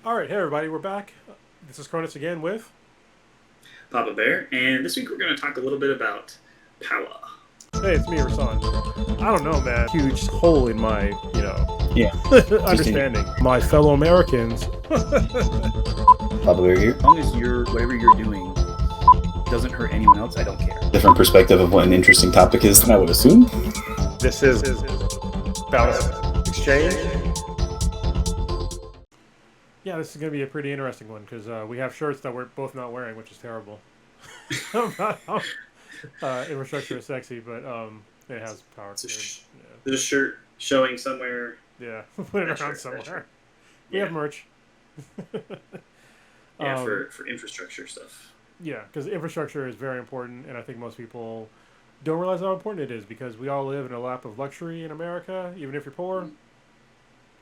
All right, hey everybody, we're back. This is Kr0nus again with. Papa Bear, and this week we're going to talk a little bit about power. Hey, it's me, Rasan. I don't know, man. Huge hole in my, Yeah, just in understanding. My fellow Americans. Papa Bear here. As long as whatever you're doing doesn't hurt anyone else, I don't care. Different perspective of what an interesting topic is than I would assume. This is Balance Exchange. Yeah, this is going to be a pretty interesting one because we have shirts that we're both not wearing, which is terrible. Infrastructure is sexy, but it has power. There's a shirt showing somewhere. Yeah, put it around somewhere. We have merch. Yeah, for infrastructure stuff. Yeah, because infrastructure is very important, and I think most people don't realize how important it is because we all live in a lap of luxury in America, even if you're poor.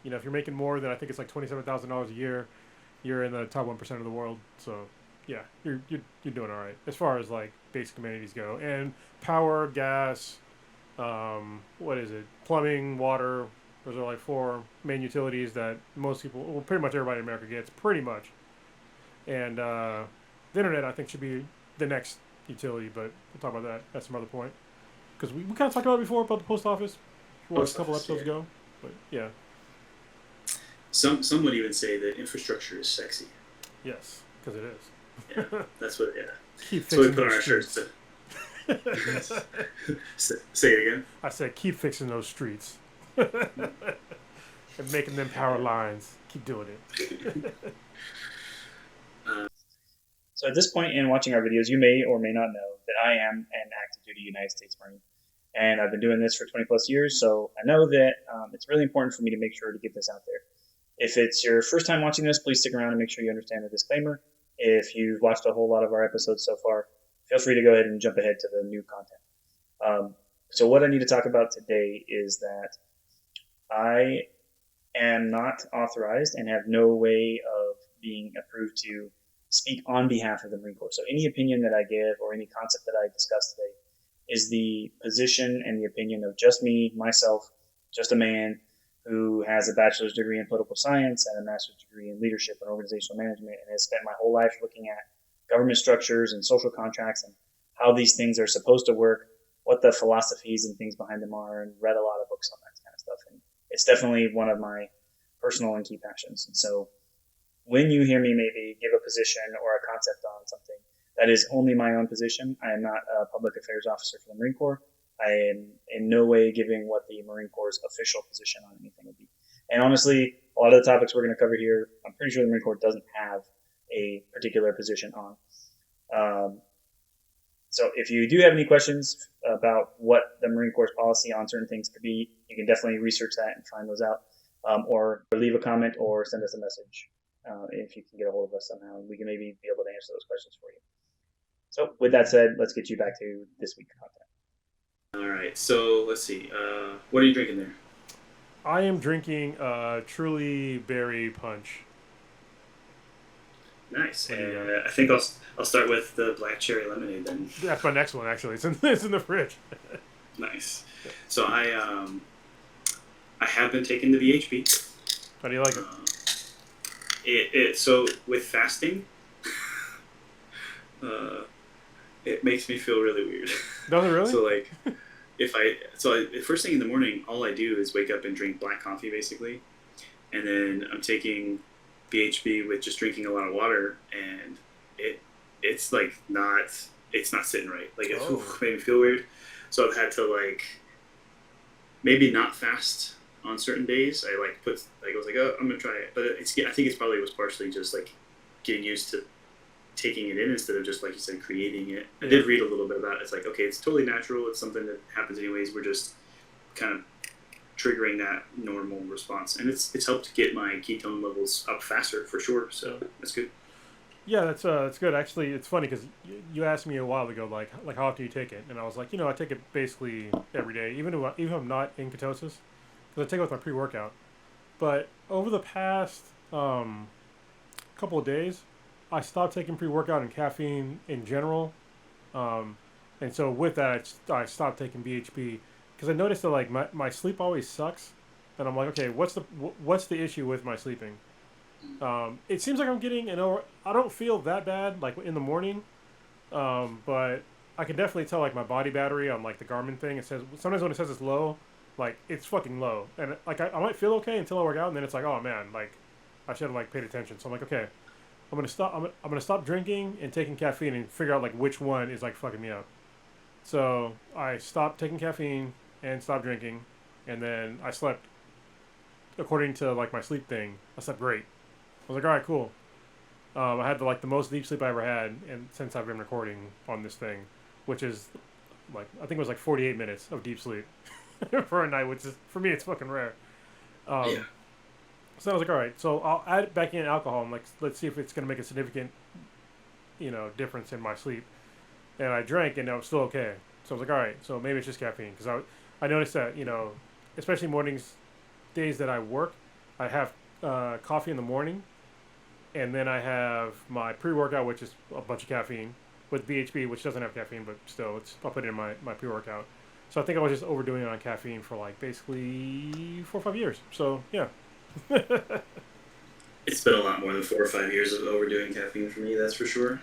You know, if you're making more than I think it's like $27,000 a year, you're in the top 1% of the world. So, yeah, you're doing all right as far as like basic amenities go. And power, gas, what is it? Plumbing, water. Those are like four main utilities that most people, well, pretty much everybody in America gets, pretty much. And the internet, I think, should be the next utility, but we'll talk about that at some other point. Because we kind of talked about it before about the post office, a couple episodes ago. But yeah, Some would even say that infrastructure is sexy. yes, because it is. Yeah, that's what. Yeah, Keep that's what we fixing put on those our shirts. streets. Say it again. I said, keep fixing those streets and making them power lines. Keep doing it. So at this point in watching our videos, you may or may not know that I am an active duty United States Marine. And I've been doing this for 20 plus years, so I know that it's really important for me to make sure to get this out there. If it's your first time watching this, please stick around and make sure you understand the disclaimer. If you've watched a whole lot of our episodes so far, feel free to go ahead and jump ahead to the new content. So what I need to talk about today is that I am not authorized and have no way of being approved to speak on behalf of the Marine Corps. So any opinion that I give or any concept that I discuss today is the position and the opinion of just me, myself, just a man who has a bachelor's degree in political science and a master's degree in leadership and organizational management, and has spent my whole life looking at government structures and social contracts and how these things are supposed to work, what the philosophies and things behind them are, and read a lot of books on that kind of stuff. And it's definitely one of my personal and key passions. And so when you hear me maybe give a position or a concept on something, that is only my own position. I am not a public affairs officer for the Marine Corps. I am in no way giving what the Marine Corps' official position on anything would be. And honestly, a lot of the topics we're going to cover here, I'm pretty sure the Marine Corps doesn't have a particular position on. So if you do have any questions about what the Marine Corps' policy on certain things could be, you can definitely research that and find those out, or leave a comment or send us a message if you can get a hold of us somehow. We can maybe be able to answer those questions for you. So with that said, let's get you back to this week's content. All right. So let's see. What are you drinking there? I am drinking Truly Berry Punch. Nice. And I think I'll start with the black cherry lemonade then. That's my next one, actually. It's in the fridge. Nice. So I have been taking the VHB. How do you like it? So with fasting, it makes me feel really weird. Does it really? So like, first thing in the morning, all I do is wake up and drink black coffee basically, and then I'm taking BHB with just drinking a lot of water, and it's not sitting right. Like it made me feel weird, so I've had to like maybe not fast on certain days. I was like, oh, I'm gonna try it, but I think it was partially just like getting used to taking it in instead of just like you said creating it. I did read a little bit about it. It's like, okay, it's totally natural. It's something that happens anyways. We're just kind of triggering that normal response, and it's helped get my ketone levels up faster for sure. So that's good. Yeah, that's good. Actually, it's funny because you asked me a while ago, like how often you take it, and I was like, I take it basically every day, even if I'm not in ketosis, because I take it with my pre-workout. But over the past couple of days, I stopped taking pre-workout and caffeine in general, and so with that, I stopped taking BHB because I noticed that like my sleep always sucks, and I'm like, okay, what's the issue with my sleeping? It seems like I'm getting I don't feel that bad like in the morning, but I can definitely tell like my body battery on like the Garmin thing. It says sometimes when it says it's low, like it's fucking low, and like I might feel okay until I work out, and then it's like, oh man, like I should have like paid attention. So I'm like, okay, I'm gonna stop. I'm gonna stop drinking and taking caffeine and figure out like which one is like fucking me up. So I stopped taking caffeine and stopped drinking, and then I slept according to like my sleep thing. I slept great. I was like, all right, cool. I had the most deep sleep I ever had, and since I've been recording on this thing, which is like I think it was like 48 minutes of deep sleep for a night, which is for me it's fucking rare. Yeah. So I was like, all right, so I'll add back in alcohol and like let's see if it's gonna make a significant, difference in my sleep. And I drank and I was still okay. So I was like, all right, so maybe it's just caffeine because I noticed that especially mornings, days that I work, I have coffee in the morning, and then I have my pre-workout, which is a bunch of caffeine, with BHB, which doesn't have caffeine, but still, I'll put it in my pre-workout. So I think I was just overdoing it on caffeine for like basically 4 or 5 years. So yeah. It's been a lot more than 4 or 5 years of overdoing caffeine for me, that's for sure.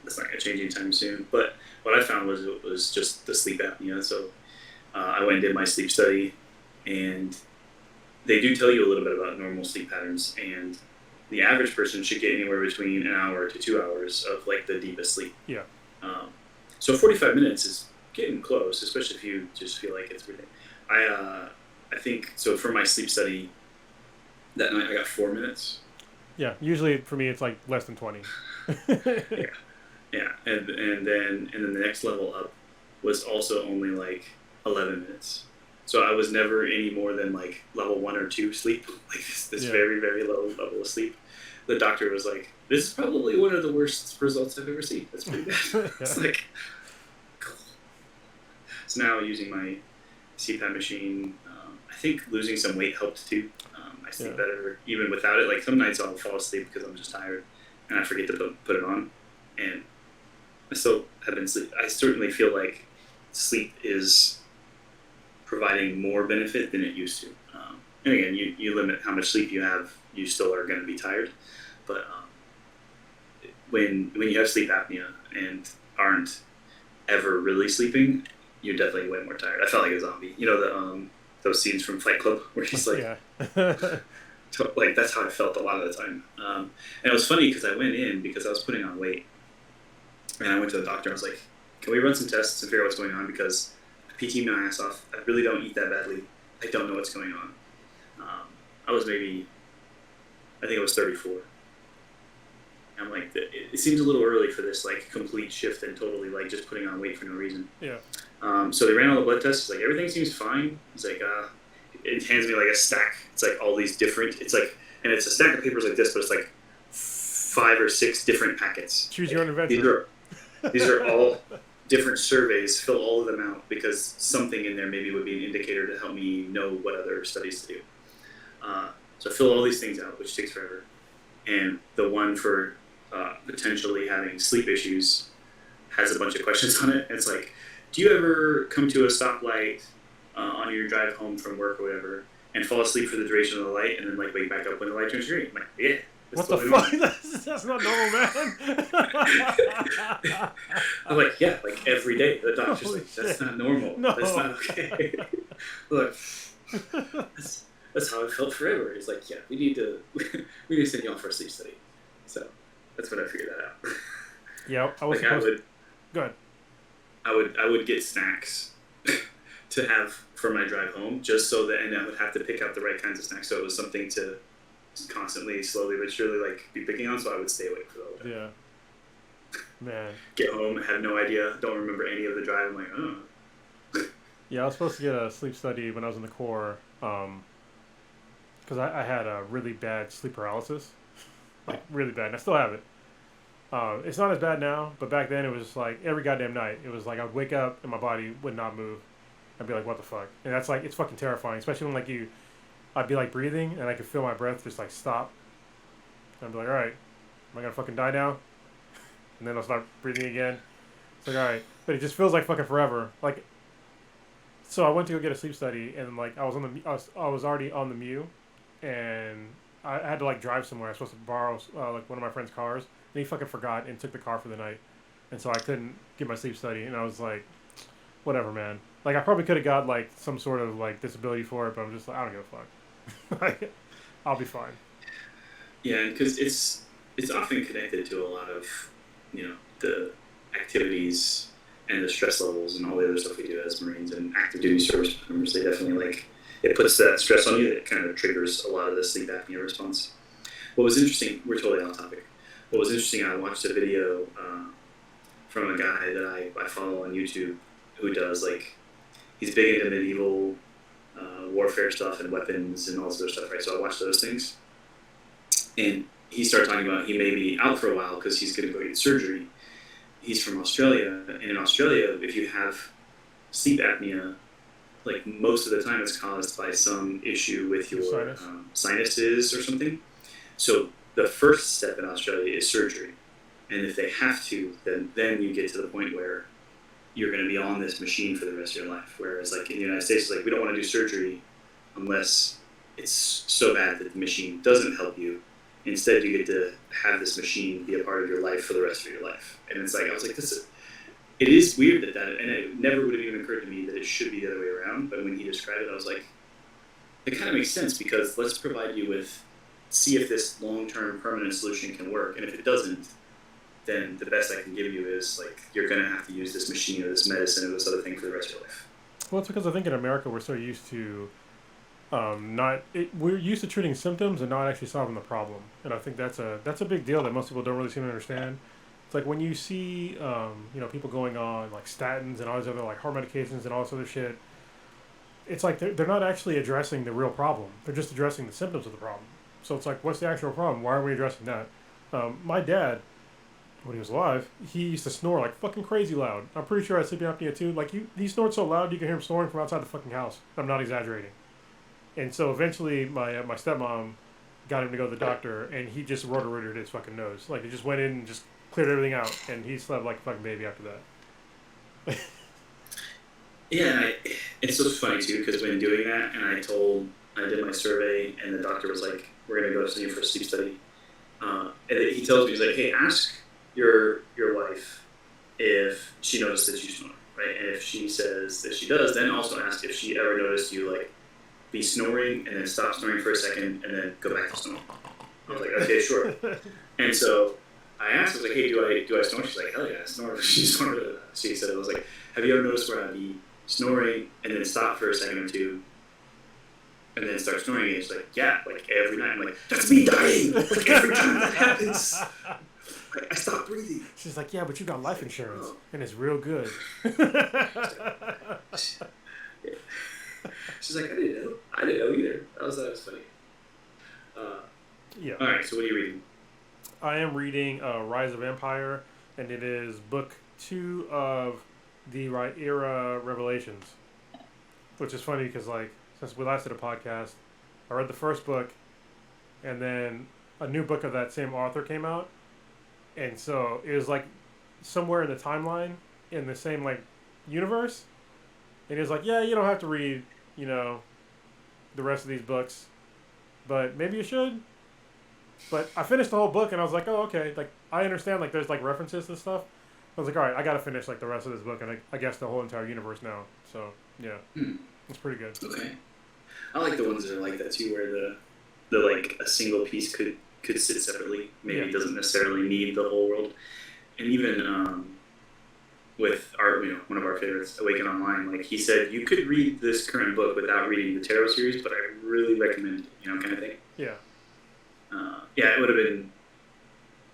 That's not going to change anytime soon. But what I found was it was just the sleep apnea. So I went and did my sleep study, and they do tell you a little bit about normal sleep patterns. And the average person should get anywhere between an hour to 2 hours of like the deepest sleep. Yeah. So 45 minutes is getting close, especially if you just feel like it's everything. I think so. For my sleep study that night, I got 4 minutes. Yeah, usually for me it's like less than 20. Yeah, and then the next level up was also only like 11 minutes. So I was never any more than like level 1 or 2 sleep, like this very, very low level of sleep. The doctor was like, "This is probably one of the worst results I've ever seen. That's pretty bad." It's like, cool. So now using my CPAP machine, I think losing some weight helped too. I sleep better even without it. Like some nights I'll fall asleep because I'm just tired and I forget to put it on, and I still have been sleep. I certainly feel like sleep is providing more benefit than it used to. And again, you limit how much sleep you have, you still are going to be tired. But when you have sleep apnea and aren't ever really sleeping, you're definitely way more tired. I felt like a zombie. You know those scenes from Fight Club where he's like, like that's how I felt a lot of the time. And it was funny because I went in because I was putting on weight, and I went to the doctor. I was like, "Can we run some tests and figure out what's going on? Because I PT my ass off. I really don't eat that badly. I don't know what's going on." I think I was 34. I'm like, it seems a little early for this like complete shift and totally like just putting on weight for no reason. Yeah. So they ran all the blood tests. He's like, everything seems fine. He's like, it hands me like a stack. It's like all these different. It's like, and it's a stack of papers like this, but it's like 5 or 6 different packets. Choose your own adventure. These are all different surveys. Fill all of them out because something in there maybe would be an indicator to help me know what other studies to do. So I fill all these things out, which takes forever. And the one for potentially having sleep issues has a bunch of questions on it. It's like, do you ever come to a stoplight on your drive home from work or whatever and fall asleep for the duration of the light and then like wake back up when the light turns green? I'm like, yeah. What the fuck? That's not normal, man. I'm like, yeah, like every day. The doctor's like, that's not normal. No. That's not okay. Look, that's how I felt forever. He's like, yeah, we need to send you off for a sleep study. So that's when I figured that out. Yeah, I was like Go ahead. I would get snacks to have for my drive home, just so that, and I would have to pick out the right kinds of snacks, so it was something to constantly, slowly but surely, like be picking on. So I would stay awake for the whole day. Yeah. Man. Get home, have no idea, don't remember any of the drive. I'm like, oh. Yeah, I was supposed to get a sleep study when I was in the Corps, because I had a really bad sleep paralysis, like really bad, and I still have it. It's not as bad now, but back then it was just like every goddamn night. It was like I'd wake up and my body would not move. I'd be like, what the fuck? And that's like, it's fucking terrifying, especially when like I'd be like breathing and I could feel my breath just like stop. And I'd be like, all right, am I gonna fucking die now? And then I'll start breathing again. It's like, all right, but it just feels like fucking forever. Like, so I went to go get a sleep study and like I was already on the Mu, and I had to like drive somewhere. I was supposed to borrow like one of my friend's cars, and he fucking forgot and took the car for the night, and so I couldn't get my sleep study. And I was like, whatever, man. Like I probably could have got like some sort of like disability for it, but I'm just like, I don't give a fuck. Like, I'll be fine. Yeah, because it's often connected to a lot of the activities and the stress levels and all the other stuff we do as Marines and active duty service members. They definitely it puts that stress on you that kind of triggers a lot of the sleep apnea response. What was interesting, we're totally off topic. What was interesting, I watched a video from a guy that I follow on YouTube who does he's big into medieval warfare stuff and weapons and all this other stuff, right? So I watched those things. And he started talking about he may be out for a while because he's going to go get surgery. He's from Australia, and in Australia, if you have sleep apnea, most of the time it's caused by some issue with your sinuses or something. So the first step in Australia is surgery. And if they have to, then you get to the point where you're going to be on this machine for the rest of your life. Whereas in the United States, we don't want to do surgery unless it's so bad that the machine doesn't help you. Instead, you get to have this machine be a part of your life for the rest of your life. And it's I was like, it is weird that, and it never would have even occurred to me that it should be the other way around. But when he described it, I was like, it kind of makes sense because let's provide you with, see if this long-term permanent solution can work. And if it doesn't, then the best I can give you is you're going to have to use this machine or this medicine or this other thing for the rest of your life. Well, it's because I think in America we're so used to we're used to treating symptoms and not actually solving the problem, and I think that's a big deal that most people don't really seem to understand. It's like when you see people going on statins and all these other heart medications and all this other shit. It's like they're not actually addressing the real problem. They're just addressing the symptoms of the problem. So it's like, what's the actual problem? Why are we addressing that? My dad, when he was alive, he used to snore fucking crazy loud. I'm pretty sure I had sleep apnea too. He snored so loud you can hear him snoring from outside the fucking house. I'm not exaggerating. And so eventually my stepmom got him to go to the doctor, and he just rotor-rooted his fucking nose. He just went in and just cleared everything out, and he slept like a fucking baby after that. Yeah, it's so funny too, because when doing that, and I did my survey, and the doctor was like, we're going to go to you for a sleep study. And he tells me, he's like, hey, ask your wife if she noticed that you snore, right? And if she says that she does, then also ask if she ever noticed you be snoring and then stop snoring for a second and then go back to snoring. I was like, okay, sure. And so I asked, I was like, hey, do I snore? She's like, hell yeah, I snore. She snorted. She said, I was like, have you ever noticed where I'd be snoring and then stop for a second or two and then start snoring again? She's like, yeah, every night. I'm like, that's me dying. Every time that happens, I stop breathing. She's like, yeah, but you got life insurance and it's real good. Yeah. She's like, I didn't know either. That was funny. Yeah. All right, so what are you reading? I am reading Rise of Empire, and it is book 2 of the Right Era Revelations, which is funny because since we last did a podcast, I read the first book, and then a new book of that same author came out, and so it was somewhere in the timeline in the same universe. And he was like, yeah, you don't have to read, the rest of these books, but maybe you should. But I finished the whole book, and I was like, oh, okay. I understand, there's, references and stuff. I was like, all right, I got to finish, the rest of this book, and I guess the whole entire universe now. So, yeah. It's pretty good. Okay. I like the ones that are like that, too, where the a single piece could sit separately. Maybe it doesn't necessarily need the whole world. And even, with our, one of our favorites, Awaken Online, he said you could read this current book without reading the Tarot series, but I really recommend it, kind of thing. Yeah. Yeah, it would have been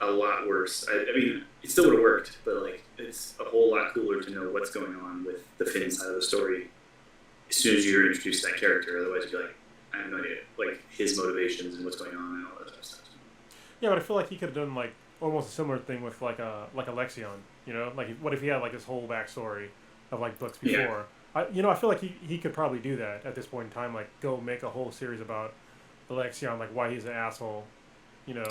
a lot worse. I mean, it still would have worked, but it's a whole lot cooler to know what's going on with the Finn side of the story as soon as you're introduced to that character. Otherwise, you'd be like, I have no idea, his motivations and what's going on and all that stuff. Yeah, but I feel like he could have done almost a similar thing with a Lexion. What if he had his whole backstory of books before? Yeah. I feel like he could probably do that at this point in time. Go make a whole series about Lexion, why he's an asshole. Yeah.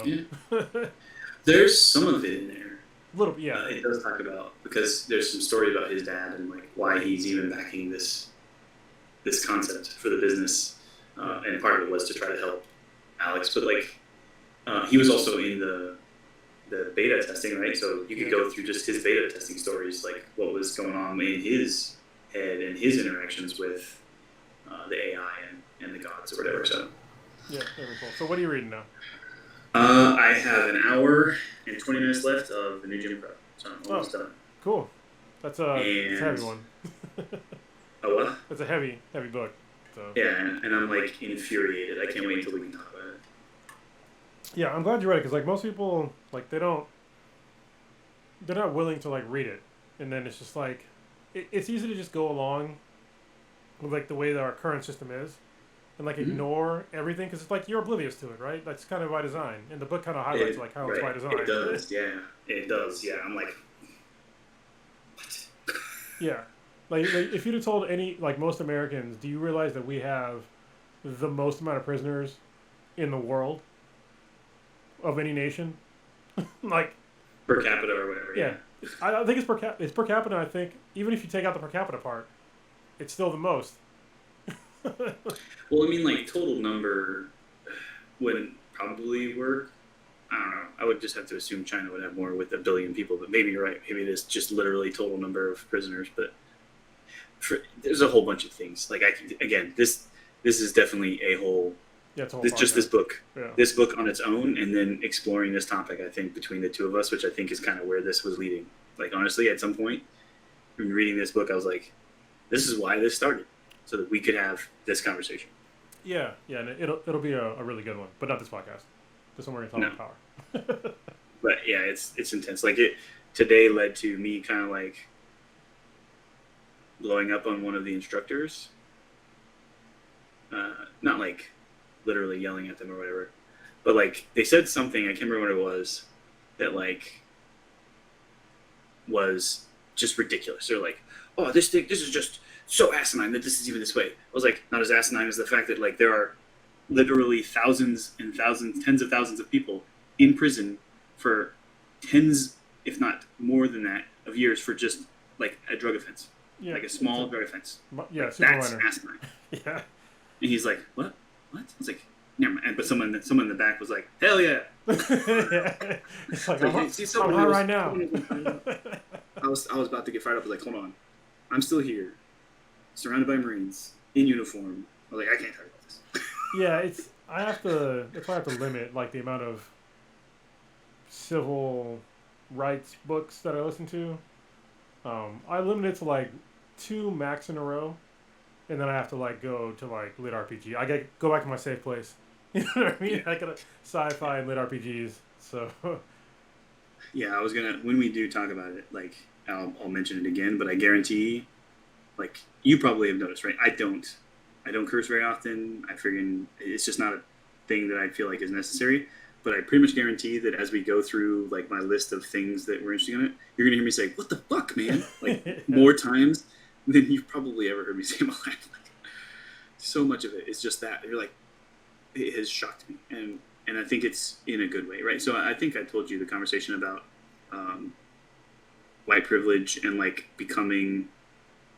There's some of it in there. A little, yeah. It does talk about, because there's some story about his dad and why he's even backing this concept for the business, and part of it was to try to help Alex, but like he was also in the beta testing, right? So you could go through just his beta testing stories, like what was going on in his head and his interactions with the AI and the gods or whatever. So yeah, very cool. So what are you reading now? I have an hour and 20 minutes left of the new Jimmy Pro, so I'm almost done. Cool. That's a heavy one. Oh, what? It's a heavy book. So. Yeah, and I'm like infuriated. I can't wait until we can talk about it. Yeah, I'm glad you read it because like most people, like they're not willing to like read it, and then it's just like it's easy to just go along with like the way that our current system is, and like ignore everything because it's like you're oblivious to it, right? That's kind of by design, and the book kind of highlights like how it's by design. It does, yeah. It does, yeah. I'm like, what? Yeah, like if you'd have told most Americans, do you realize that we have the most amount of prisoners in the world of any nation? Like per capita or whatever. Yeah. I think it's per capita. I think even if you take out the per capita part, it's still the most. Well, I mean, like total number wouldn't probably work. I don't know. I would just have to assume China would have more with 1 billion people, but maybe you're right. Maybe it is just literally total number of prisoners. But there's a whole bunch of things. Like this is definitely a whole. Yeah, it's a whole this book. Yeah. This book on its own, and then exploring this topic. I think between the two of us, which I think is kind of where this was leading. Like honestly, at some point, when reading this book, I was like, "This is why this started, so that we could have this conversation." Yeah, and it'll be a really good one, but not this podcast. This one we're gonna talk about power. But yeah, it's intense. Like it today led to me kind of like blowing up on one of the instructors. Not like literally yelling at them or whatever, but like they said something, I can't remember what it was, that like was just ridiculous. They're like, "Oh, this is just so asinine that this is even this way." I was like, not as asinine as the fact that like there are literally thousands and thousands, tens of thousands of people in prison for tens, if not more than that, of years for just like a drug offense, like a small drug offense. Yeah, that's asinine. Yeah. And he's like, "What?" I was like, "Never mind." But someone in the back was like, "Hell yeah!" Yeah. It's like, I'm high right now. I was about to get fired up. I was like, "Hold on, I'm still here, surrounded by Marines in uniform." I was like, "I can't talk about this." Yeah, that's why I have to limit like the amount of civil rights books that I listen to. I limit it to like 2 max in a row. And then I have to like go to like lit RPG. I go back to my safe place. You know what I mean? I got sci-fi and lit RPGs. So. Yeah, I was gonna when we do talk about it, like I'll mention it again. But I guarantee, like you probably have noticed, right? I don't curse very often. I figured it's just not a thing that I feel like is necessary. But I pretty much guarantee that as we go through like my list of things that were interesting in it, you're gonna hear me say, "What the fuck, man?" Like more times than you've probably ever heard me say in my life. Like, so much of it is just that. You're like, it has shocked me. And I think it's in a good way, right? So I think I told you the conversation about white privilege and like becoming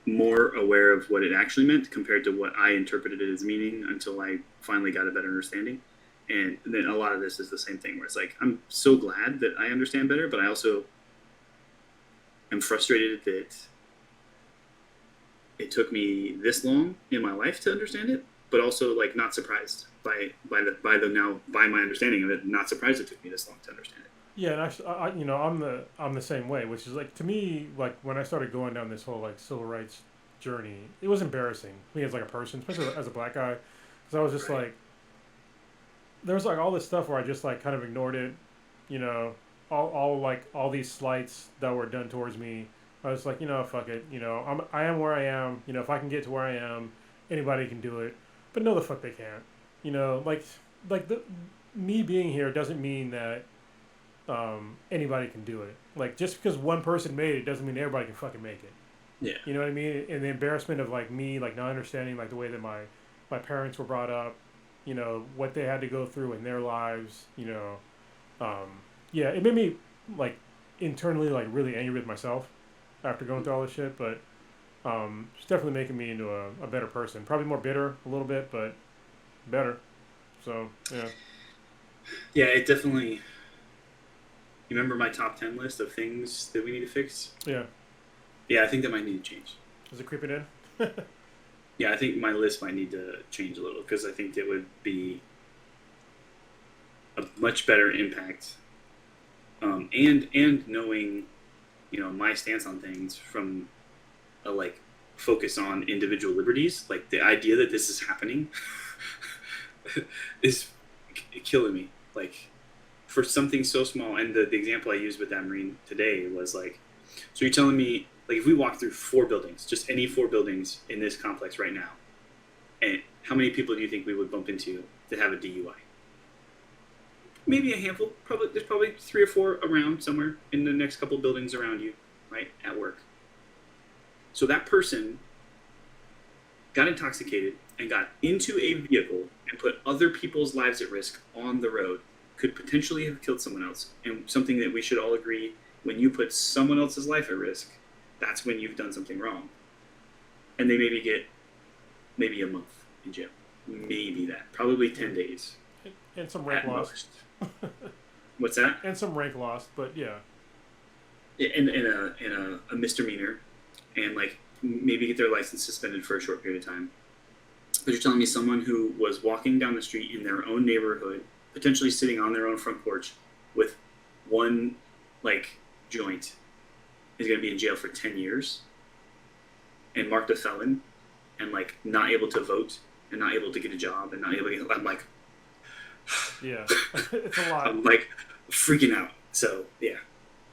more aware of what it actually meant compared to what I interpreted it as meaning until I finally got a better understanding. And then a lot of this is the same thing where it's like, I'm so glad that I understand better, but I also am frustrated that it took me this long in my life to understand it, but also like not surprised by my understanding of it. Not surprised it took me this long to understand it. Yeah, and actually, I'm the same way. Which is like to me, like when I started going down this whole like civil rights journey, it was embarrassing me as like a person, especially as a black guy, because I was just like, there was like all this stuff where I just like kind of ignored it, you know, all these slights that were done towards me. I was like, fuck it. I am where I am. If I can get to where I am, anybody can do it. But no, the fuck they can't. Me being here doesn't mean that anybody can do it. Like, just because one person made it doesn't mean everybody can fucking make it. Yeah. You know what I mean? And the embarrassment of like me, like not understanding like the way that my parents were brought up, what they had to go through in their lives, yeah, it made me like internally like really angry with myself after going through all this shit, but it's definitely making me into a better person. Probably more bitter a little bit, but better. So, yeah. Yeah, it definitely. You remember my top 10 list of things that we need to fix? Yeah. Yeah, I think that might need to change. Is it creeping in? Yeah, I think my list might need to change a little because I think it would be a much better impact. And knowing, my stance on things from a focus on individual liberties, like the idea that this is happening is killing me. Like for something so small, and the example I used with that Marine today was like, so you're telling me like if we walk through 4 buildings, just any 4 buildings in this complex right now, and how many people do you think we would bump into that have a DUI? Maybe a handful. There's probably 3 or 4 around somewhere in the next couple buildings around you, right, at work. So that person got intoxicated and got into a vehicle and put other people's lives at risk on the road, could potentially have killed someone else. And something that we should all agree, when you put someone else's life at risk, that's when you've done something wrong. And they maybe get a month in jail. Maybe that. Probably 10 days. And some rank lost. What's that? And some rank lost, but yeah. In a misdemeanor, and maybe get their license suspended for a short period of time. But you're telling me someone who was walking down the street in their own neighborhood, potentially sitting on their own front porch with one joint, is going to be in jail for 10 years and marked a felon and not able to vote and not able to get a job and not able to get, I'm like, yeah, it's a lot. I'm freaking out. So yeah,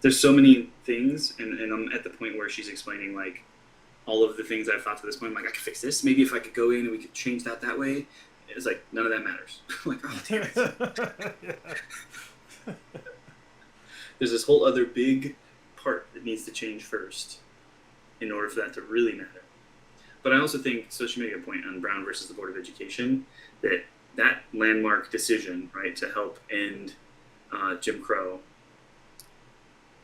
there's so many things, and I'm at the point where she's explaining all of the things I've thought to this point. I'm I could fix this. Maybe if I could go in and we could change that way. It's none of that matters. I'm oh damn it. There's this whole other big part that needs to change first in order for that to really matter. But I also think, so she made a point on Brown versus the Board of Education, that landmark decision, right, to help end Jim Crow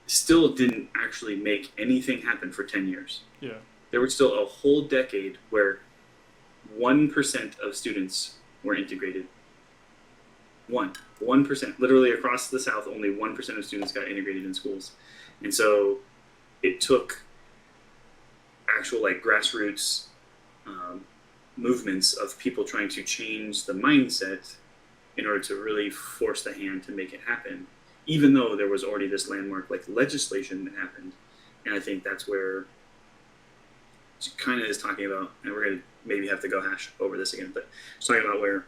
still didn't actually make anything happen for 10 years. Yeah. There was still a whole decade where 1% of students were integrated. 1%. Literally across the South, only 1% of students got integrated in schools. And so it took actual grassroots movements of people trying to change the mindset in order to really force the hand to make it happen, even though there was already this landmark legislation that happened. And I think that's where she kind of is talking about, and we're going to maybe have to go hash over this again, but she's talking about where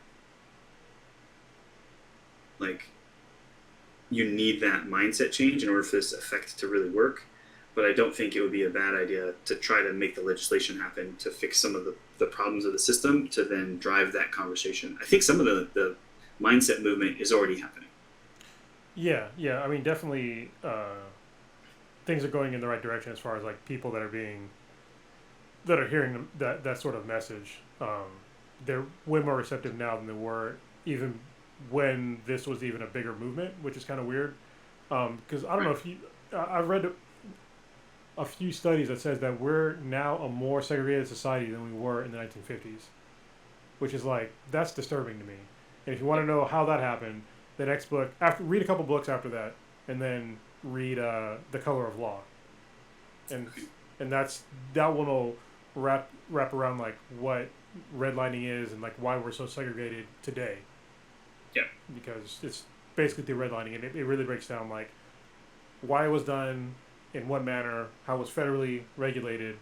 you need that mindset change in order for this effect to really work. But I don't think it would be a bad idea to try to make the legislation happen to fix some of the problems of the system to then drive that conversation. I think some of the mindset movement is already happening. Yeah. I mean, definitely things are going in the right direction as far as people that are hearing that sort of message. They're way more receptive now than they were even when this was even a bigger movement, which is kind of weird. Because I don't know if I've read a few studies that says that we're now a more segregated society than we were in the 1950s, which is that's disturbing to me. And if you want to know how that happened, the next book, read a couple books after that, and then read The Color of Law, and that one will wrap around what redlining is and why we're so segregated today. Yeah, because it's basically through redlining, and it really breaks down why it was done, in what manner, how it was federally regulated,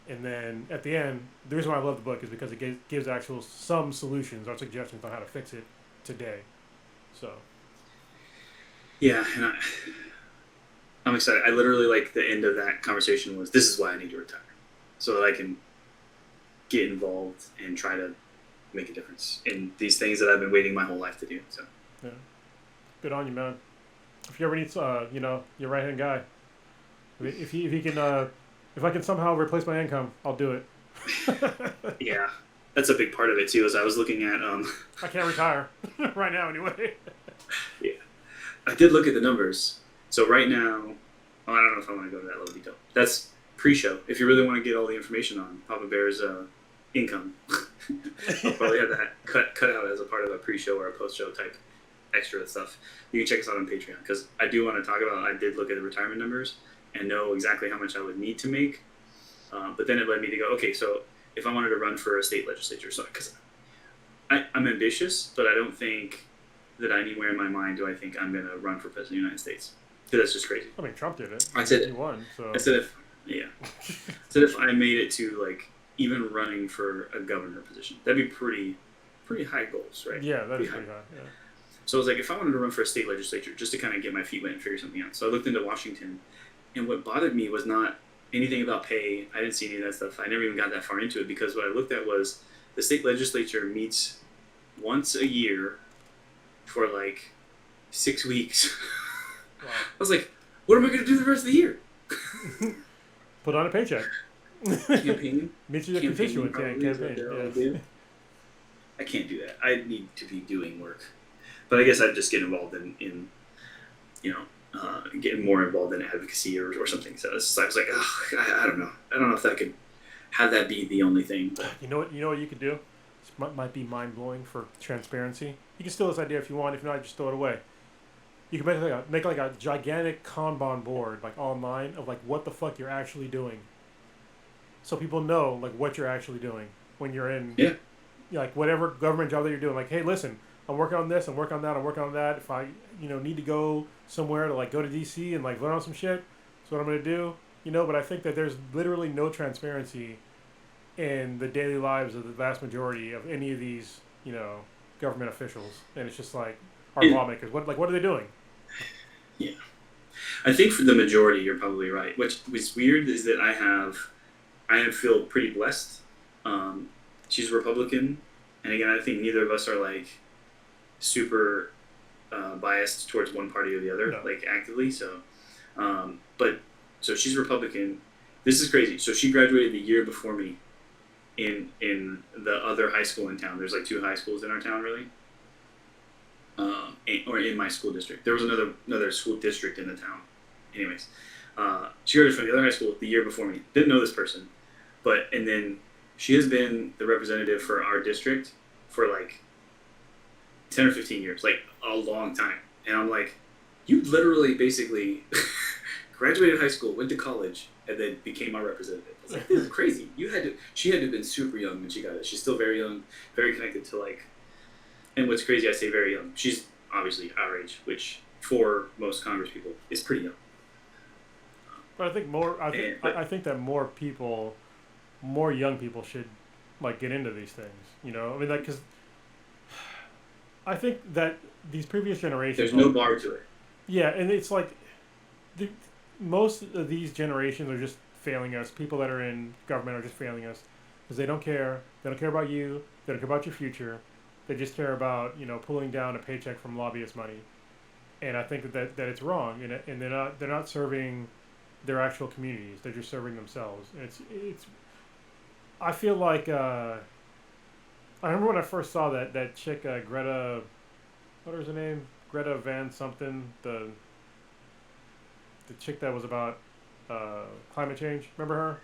and then at the end, the reason why I love the book is because it gives some solutions or suggestions on how to fix it today. So. Yeah, and I'm excited. I literally the end of that conversation was, this is why I need to retire, so that I can get involved and try to make a difference in these things that I've been waiting my whole life to do. So. Yeah. Good on you, man. If you ever need, your right hand guy. If he can, if I can somehow replace my income, I'll do it. Yeah, that's a big part of it too. As I was looking at, I can't retire right now anyway. Yeah, I did look at the numbers. So right now, I don't know if I want to go to that level of detail. That's pre-show. If you really want to get all the information on Papa Bear's income, I'll probably have that cut out as a part of a pre-show or a post-show type extra stuff, you can check us out on Patreon, because I do want to talk about. I did look at the retirement numbers and know exactly how much I would need to make, but then it led me to go, okay, so if I wanted to run for a state legislature, so because I'm ambitious, but I don't think that anywhere in my mind do I think I'm going to run for president of the United States. Because that's just crazy. I mean, Trump did it. I said he won. So I said if I made it to like even running for a governor position, that'd be pretty high goals, right? Yeah, that'd be pretty high. Yeah. So I was like, if I wanted to run for a state legislature, just to kind of get my feet wet and figure something out. So I looked into Washington, and what bothered me was not anything about pay. I didn't see any of that stuff. I never even got that far into it, because what I looked at was the state legislature meets once a year for like 6 weeks. Wow. I was like, what am I going to do the rest of the year? Put on a paycheck. Campaign. Meet your constituents. Yeah, campaign. Yeah. I can't do that. I need to be doing work. But I guess I'd just get involved in getting more involved in advocacy or something. So I was like, I don't know. I don't know if that could have that be the only thing. But. You know what you could do? This might be mind-blowing for transparency. You can steal this idea if you want. If not, just throw it away. You can make like a gigantic Kanban board, like online, of like what the fuck you're actually doing, so people know like what you're actually doing when you're in, like whatever government job that you're doing. Like, hey, listen, I'm working on this, I'm working on that, I'm working on that. If I need to go somewhere to like go to DC and like learn on some shit, that's what I'm gonna do. But I think that there's literally no transparency in the daily lives of the vast majority of any of these government officials, and it's just like our lawmakers. What are they doing? Yeah, I think for the majority, you're probably right. Which was weird is that I feel pretty blessed. She's a Republican, and again, I think neither of us are like super biased towards one party or the other, like actively. So, so she's Republican. This is crazy. So she graduated the year before me in the other high school in town. There's like 2 high schools in our town, really. Or in my school district. There was another school district in the town. Anyways, she graduated from the other high school the year before me. Didn't know this person, and then she has been the representative for our district for like 10 or 15 years, like a long time. And I'm like, you literally basically graduated high school, went to college, and then became our representative. I was like, this is crazy. She had to have been super young when she got it. She's still very young, very connected to like. And what's crazy, I say very young. She's obviously our age, which for most Congress people is pretty young. But I think I think that more young people should like get into these things. I mean, like, because I think that these previous generations. There's no bar to it. Yeah, and it's like most of these generations are just failing us. People that are in government are just failing us because they don't care. They don't care about you. They don't care about your future. They just care about pulling down a paycheck from lobbyist money, and I think that it's wrong, and they're not serving their actual communities. They're just serving themselves. And it's. I feel like I remember when I first saw that chick Greta, what was her name? Greta Van something, the chick that was about climate change. Remember her?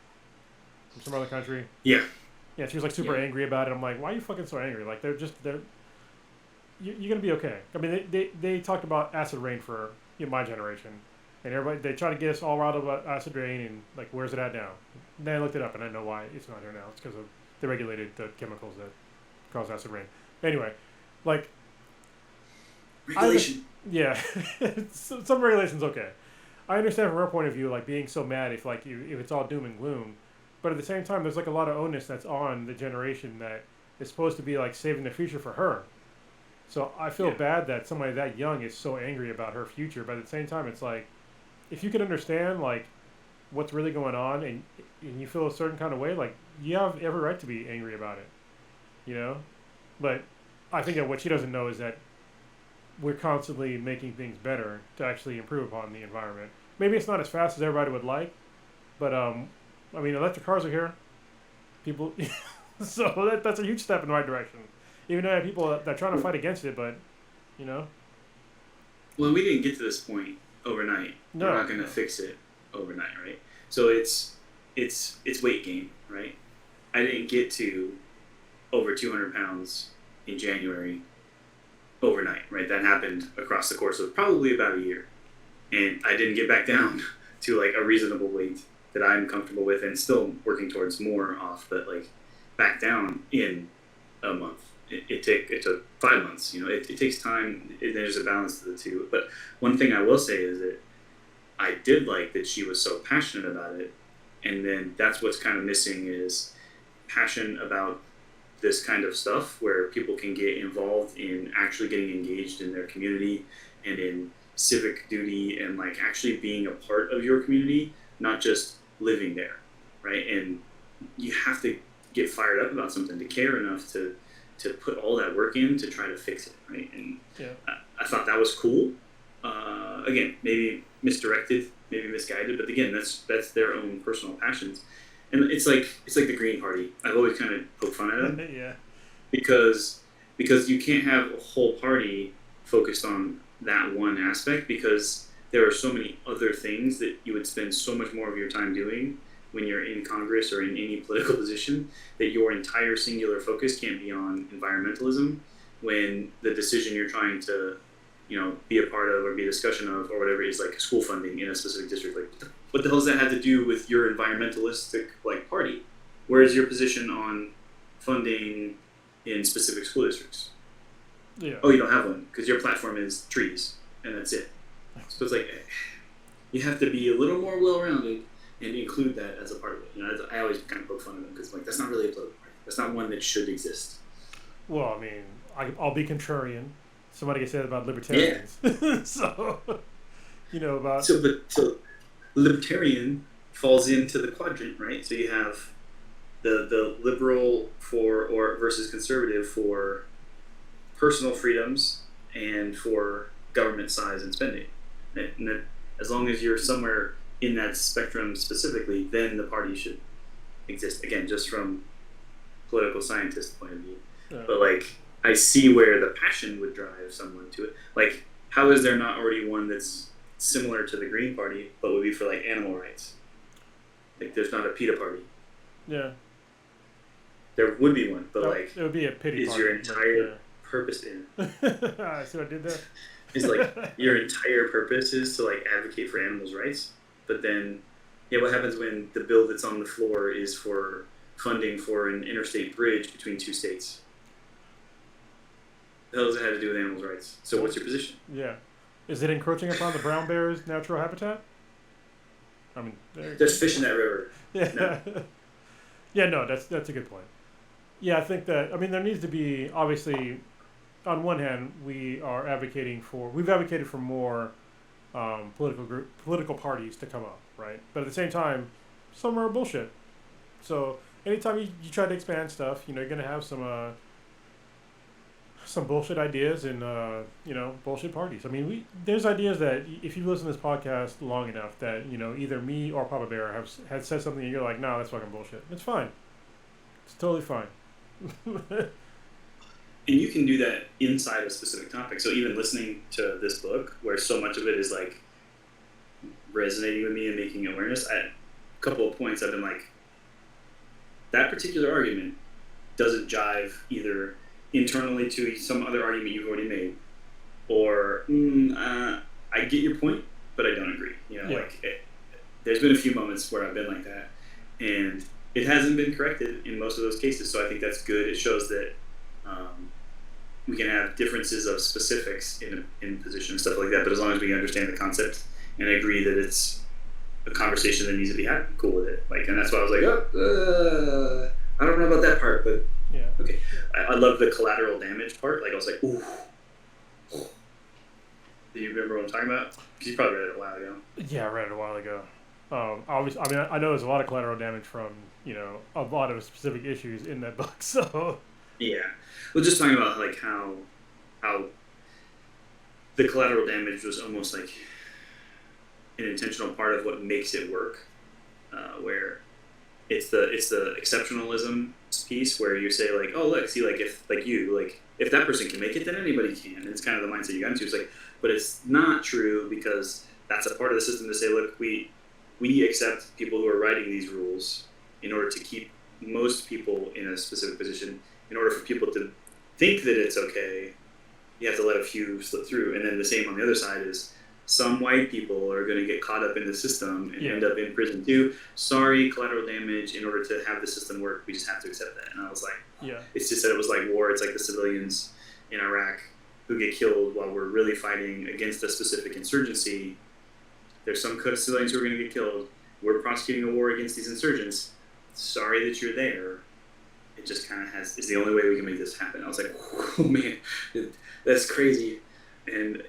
From some other country. Yeah. Yeah, she was like super angry about it. I'm like, why are you fucking so angry? Like you're gonna be okay. I mean, they talked about acid rain for my generation, and everybody they try to get us all riled about acid rain and like where's it at now? And then I looked it up and I know why it's not here now. It's because of they regulated the chemicals that cause acid rain. Anyway, like regulation. Some regulation's okay. I understand from her point of view, like being so mad if it's all doom and gloom. But at the same time, there's like a lot of onus that's on the generation that is supposed to be like saving the future for her. So I feel bad that somebody that young is so angry about her future. But at the same time, it's like, if you can understand like what's really going on and you feel a certain kind of way, like you have every right to be angry about it, But I think that what she doesn't know is that we're constantly making things better to actually improve upon the environment. Maybe it's not as fast as everybody would like, but I mean, electric cars are here. People, so that's a huge step in the right direction. Even though I have people that are trying to fight against it, but, Well, we didn't get to this point overnight. No. We're not going to fix it overnight, right? So it's weight gain, right? I didn't get to over 200 pounds in January overnight, right? That happened across the course of probably about a year. And I didn't get back down to like a reasonable weight that I'm comfortable with and still working towards more off, but like back down in a month. It took 5 months. It takes time. There's a balance to the two. But one thing I will say is that I did like that she was so passionate about it. And then that's what's kind of missing is passion about this kind of stuff where people can get involved in actually getting engaged in their community and in civic duty and like actually being a part of your community, not just living there, right? And you have to get fired up about something to care enough to put all that work in to try to fix it, right? And I thought that was cool. Again, maybe misdirected, maybe misguided, but again, that's their own personal passions. And it's like the Green Party. I've always kind of poked fun at it. Yeah. Because you can't have a whole party focused on that one aspect, because there are so many other things that you would spend so much more of your time doing when you're in Congress or in any political position, that your entire singular focus can't be on environmentalism when the decision you're trying to be a part of or be a discussion of or whatever is like school funding in a specific district. Like what the hell does that have to do with your environmentalistic like party? Where's your position on funding in specific school districts? Yeah. Oh, you don't have one because your platform is trees and that's it. So it's like you have to be a little more well-rounded and include that as a part of it. I always kind of poke fun at them because like that's not really a political party. That's not one that should exist. Well, I mean, I'll be contrarian. Somebody can say that about libertarians. Yeah. So libertarian falls into the quadrant, right? So you have the liberal versus conservative for personal freedoms and for government size and spending. And that, as long as you're somewhere in that spectrum specifically, then the party should exist. Again, just from political scientist point of view. But like, I see where the passion would drive someone to it. Like, how is there not already one that's similar to the Green Party, but would be for like animal rights? Like, there's not a PETA party. Yeah. There would be one, but it would be a pity is party. your entire purpose in? I see what I did there. Is like your entire purpose is to like advocate for animals' rights, but then, what happens when the bill that's on the floor is for funding for an interstate bridge between two states? The hell does it have to do with animals' rights? So what's your position? Yeah. Is it encroaching upon the brown bear's natural habitat? I mean, there's fish in that river. Yeah. No. Yeah, no, that's a good point. Yeah, I think that, there needs to be, obviously, on one hand, we've advocated for more political parties to come up, right? But at the same time, some are bullshit. So anytime you try to expand stuff, you're going to have some bullshit ideas and bullshit parties. There's ideas that if you listen to this podcast long enough that either me or Papa Bear has said something and you're like, no, that's fucking bullshit. It's fine. It's totally fine. And you can do that inside a specific topic. So even listening to this book, where so much of it is like resonating with me and making awareness, at a couple of points I've been like, that particular argument doesn't jive either internally to some other argument you've already made, or I get your point, but I don't agree. There's been a few moments where I've been like that, and it hasn't been corrected in most of those cases. So I think that's good. It shows that we can have differences of specifics in position and stuff like that, but as long as we understand the concept and agree that it's a conversation that needs to be had, cool with it. And that's why I was like, I don't know about that part, but yeah. Okay. I love the collateral damage part. I was like, ooh. Do you remember what I'm talking about? Because you probably read it a while ago. Yeah, I read it a while ago. Obviously, I know there's a lot of collateral damage from, a lot of specific issues in that book, so. Yeah. Well, just talking about, how the collateral damage was almost like an intentional part of what makes it work, where it's the exceptionalism piece where you say oh look, see, if that person can make it, then anybody can. And it's kind of the mindset you got into. It's but it's not true, because that's a part of the system to say, look, we accept people who are writing these rules in order to keep most people in a specific position, in order for people to think that it's okay, you have to let a few slip through. And then the same on the other side is some white people are going to get caught up in the system and end up in prison too. Sorry, collateral damage. In order to have the system work, we just have to accept that. And I was like, it's just that it was like war. It's like the civilians in Iraq who get killed while we're really fighting against a specific insurgency. There's some civilians who are going to get killed. We're prosecuting a war against these insurgents. Sorry that you're there. It just kind of is the only way we can make this happen. I was like, oh man, that's crazy. And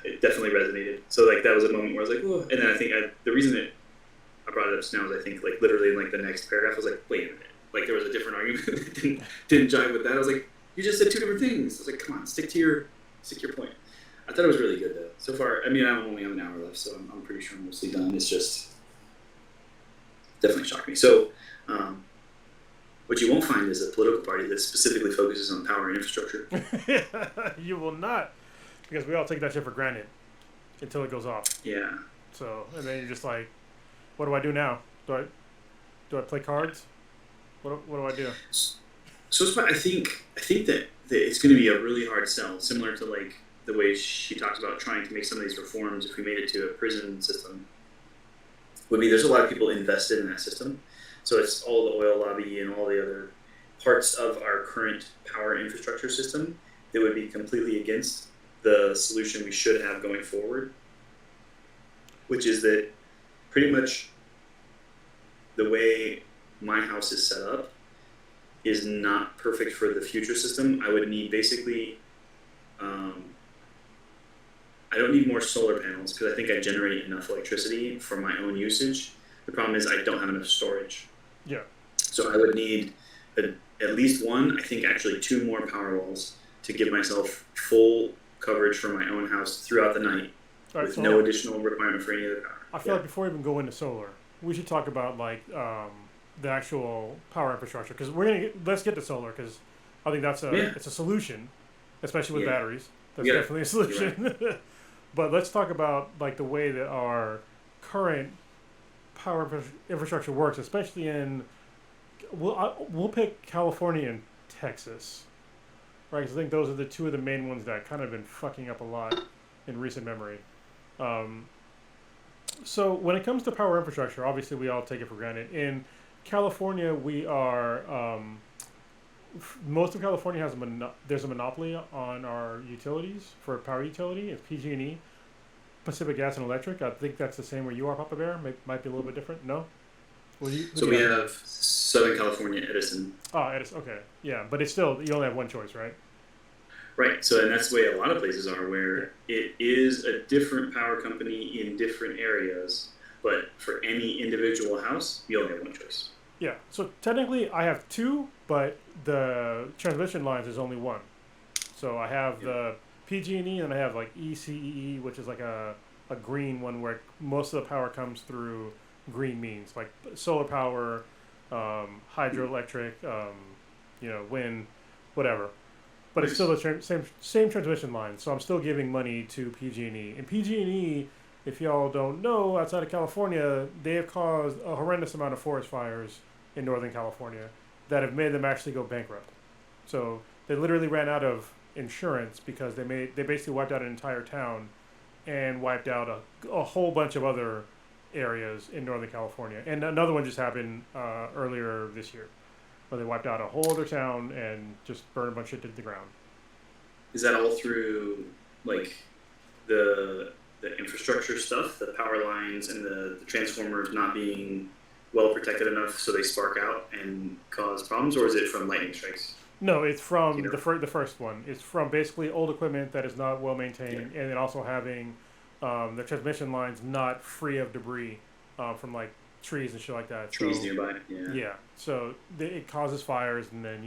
it definitely resonated. So like that was a moment where I was like, oh. And then I think the reason that I brought it up just now is I think like literally in like the next paragraph I was like, wait a minute. Like there was a different argument that didn't jive with that. I was like, you just said two different things. I was like, come on, stick to your point. I thought it was really good though. So far, I mean, I only have an hour left, so I'm pretty sure I'm mostly done. It's just definitely shocked me. So what you won't find is a political party that specifically focuses on power and infrastructure. You will not, because we all take that shit for granted until it goes off. Yeah. So, and then you're just like, what do I do now? Do I play cards? What do I do? So I think that it's going to be a really hard sell, similar to like the way she talks about trying to make some of these reforms if we made it to a prison system. Would be there's a lot of people invested in that system. So it's all the oil lobby and all the other parts of our current power infrastructure system that would be completely against the solution we should have going forward, which is that pretty much the way my house is set up is not perfect for the future system. I would need basically, I don't need more solar panels because I think I generate enough electricity for my own usage. The problem is I don't have enough storage. Yeah. So I would need at least one, I think actually two more power walls to give myself full coverage for my own house throughout the night with no additional requirement for any other power. I feel like before we even go into solar, we should talk about like the actual power infrastructure, because let's get to solar, because I think that's it's a solution, especially with batteries. That's definitely a solution. Right. But let's talk about like the way that our current power infrastructure works, especially in we'll pick California and Texas, right? Because I think those are the two of the main ones that kind of been fucking up a lot in recent memory. So when it comes to power infrastructure, obviously we all take it for granted. In California, we are most of California has there's a monopoly on our utilities for power utility. It's PG&E, Pacific Gas and Electric. I think that's the same where you are, Papa Bear. Might be a little bit different. No. So we have Southern California Edison. Oh, Edison. Okay, yeah, but it's still you only have one choice, right? Right. So and that's the way a lot of places are, where it is a different power company in different areas, but for any individual house, you only have one choice. Yeah. So technically, I have two, but the transmission lines is only one. So I have the PG&E, and I have like ECEE, which is like a green one where most of the power comes through green means, like solar power, hydroelectric, wind, whatever. But it's still the same transmission line. So I'm still giving money to PG&E. And PG&E, if y'all don't know, outside of California, they have caused a horrendous amount of forest fires in Northern California that have made them actually go bankrupt. So they literally ran out of insurance because they basically wiped out an entire town and wiped out a whole bunch of other areas in Northern California. And another one just happened earlier this year, where they wiped out a whole other town and just burned a bunch of shit to the ground. Is that all through like the infrastructure stuff, the power lines and the transformers not being well protected enough so they spark out and cause problems, or is it from lightning strikes? No, it's from the first one. It's from basically old equipment that is not well maintained, and then also having the transmission lines not free of debris from like trees and shit like that. Trees nearby. Yeah. So it causes fires, and then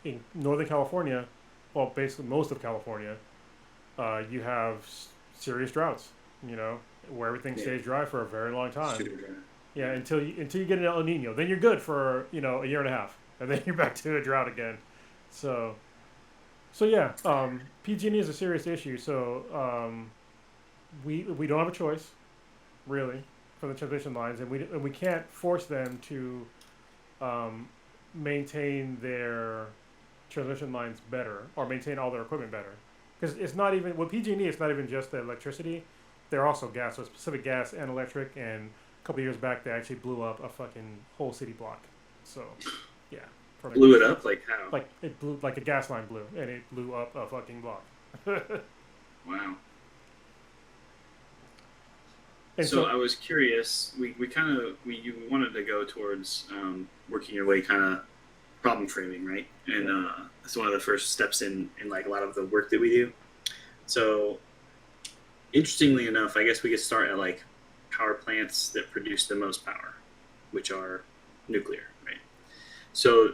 in Northern California, well, basically most of California, you have serious droughts. Where everything stays dry for a very long time. Super dry. Yeah, until you get an El Nino, then you're good for a year and a half, and then you're back to a drought again. So yeah, PG&E is a serious issue. So we don't have a choice, really, from the transmission lines, and we can't force them to maintain their transmission lines better or maintain all their equipment better, because it's not even with PG&E. It's not even just the electricity; they're also gas, so it's specific gas and electric. And a couple of years back, they actually blew up a fucking whole city block. So, yeah, Blew it up like how? like it blew like a gas line blew, and it blew up a fucking block. Wow. And So I was curious. We you wanted to go towards working your way kind of problem framing, right? And that's one of the first steps in like a lot of the work that we do. So interestingly enough, I guess we could start at like power plants that produce the most power, which are nuclear, right? So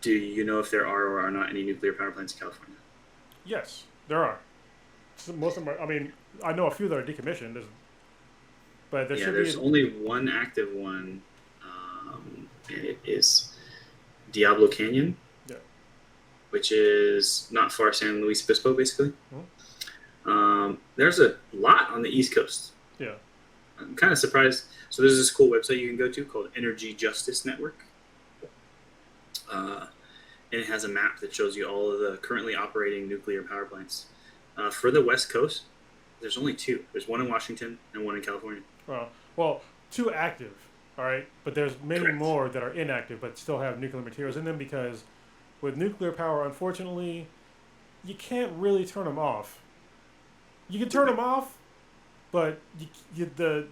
do you know if there are or are not any nuclear power plants in California? yes, there are. So most of them are, I mean, I know a few that are decommissioned. But there Yeah, should there's be. only one active one, and it is Diablo Canyon, Yeah. which is not far San Luis Obispo, basically. Mhm. There's a lot on the East Coast. Yeah. I'm kind of surprised. So there's this cool website you can go to called Energy Justice Network. And it has a map that shows you all of the currently operating nuclear power plants. For the West Coast, there's only two. There's one in Washington and one in California. Well, two active, all right, but there's many Correct. more that are inactive but still have nuclear materials in them because with nuclear power, unfortunately, you can't really turn them off. You can turn them off, but the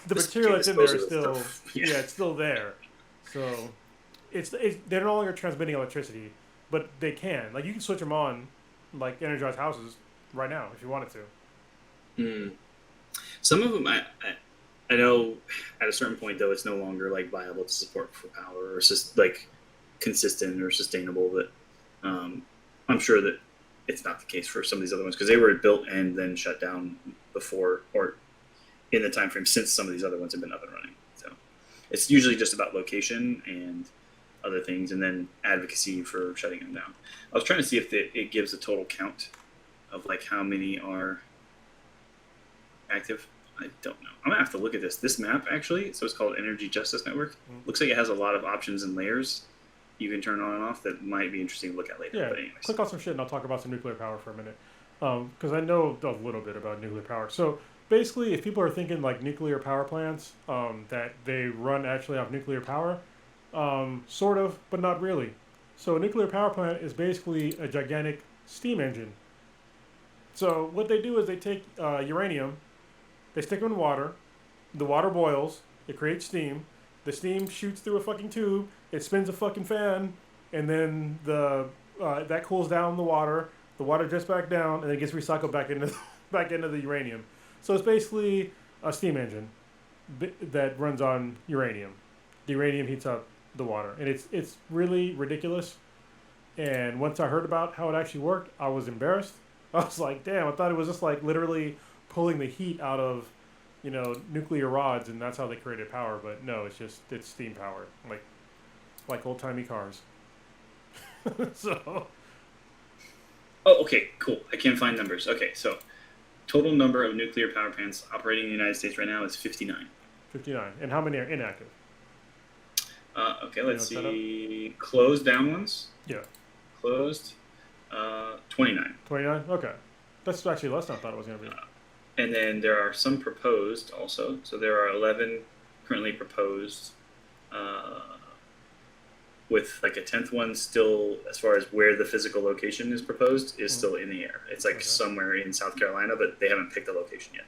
material that's in there is still it's still there. So they're no longer transmitting electricity, but they can you can switch them on, like energize houses right now if you wanted to. Mm. Some of them, I know at a certain point, though, it's no longer like viable to support for power or just like consistent or sustainable. But I'm sure that it's not the case for some of these other ones because they were built and then shut down before or in the time frame since some of these other ones have been up and running. So it's usually just about location and other things, and then advocacy for shutting them down. I was trying to see if it gives a total count of like how many are active. I don't know. I'm gonna have to look at this map actually. So it's called Energy Justice Network. Looks like it has a lot of options and layers you can turn on and off that might be interesting to look at later. Yeah, But anyways. click on some shit and I'll talk about some nuclear power for a minute. Because I know a little bit about nuclear power. So basically, if people are thinking like nuclear power plants, that they run actually off nuclear power, sort of, but not really. So a nuclear power plant is basically a gigantic steam engine. So what they do is they take uranium, they stick it in water, the water boils, it creates steam, the steam shoots through a fucking tube, it spins a fucking fan, and then that cools down the water drifts back down, and then it gets recycled back into the uranium. So it's basically a steam engine that runs on uranium. The uranium heats up the water, and it's really ridiculous. And once I heard about how it actually worked, I was embarrassed. I was like, damn, I thought it was just like literally pulling the heat out of, nuclear rods, and that's how they created power. But no, it's steam power, like old timey cars. So. Oh, okay, cool. I can't find numbers. Okay, so total number of nuclear power plants operating in the United States right now is 59. 59. And how many are inactive? Okay, let's see. Closed down ones. Yeah. Closed. 29. 29? Okay. That's actually less than I thought it was going to be. And then there are some proposed also. So there are 11 currently proposed, with like a 10th one still, as far as where the physical location is proposed, is still in the air. It's like somewhere in South Carolina, but they haven't picked a location yet.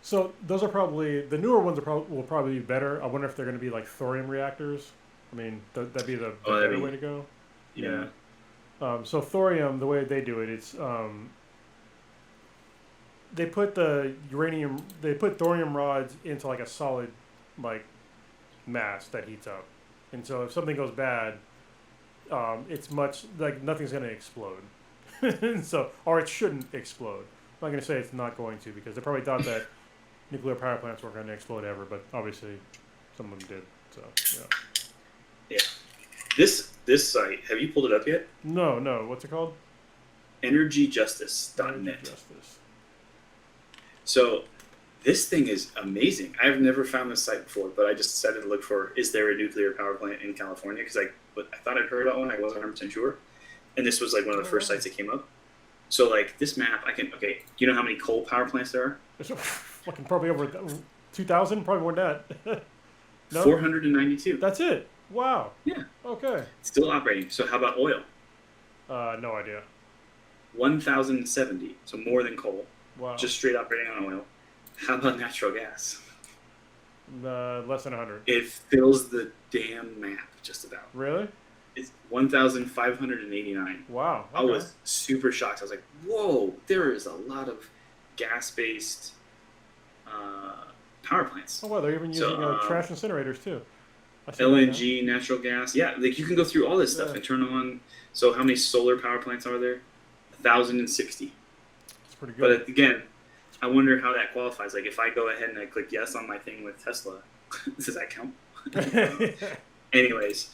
So those are probably, the newer ones will probably be better. I wonder if they're going to be like thorium reactors. I mean, that'd be the better way to go. Yeah. So thorium, the way they do it, it's they put thorium rods into like a solid mass that heats up, and so if something goes bad, it's much like nothing's going to explode. So, or it shouldn't explode. I'm not going to say it's not going to, because they probably thought that nuclear power plants weren't going to explode ever, but obviously some of them did. So yeah. This site, have you pulled it up yet? No. What's it called? Energyjustice.net. Justice. So this thing is amazing. I've never found this site before, but I just decided to look for, is there a nuclear power plant in California? Because I thought I'd heard about one. I wasn't 100% sure. and this was like one of the first sites that came up. So like this map, do you know how many coal power plants there are? There's fucking probably over 2,000, probably more than that. No? 492. That's it. Wow. Yeah. Okay. Still operating. So how about oil? No idea. 1,070. So more than coal. Wow. Just straight operating on oil. How about natural gas? Less than 100. It fills the damn map just about. Really? It's 1,589. Wow. Okay. I was super shocked. I was like, whoa, there is a lot of gas-based power plants. Oh, wow. They're even using trash incinerators, too. LNG, natural gas. Yeah, like you can go through all this stuff and turn on. So how many solar power plants are there? 1,060. That's pretty good. But again, I wonder how that qualifies. Like if I go ahead and I click yes on my thing with Tesla, does that count? Anyways,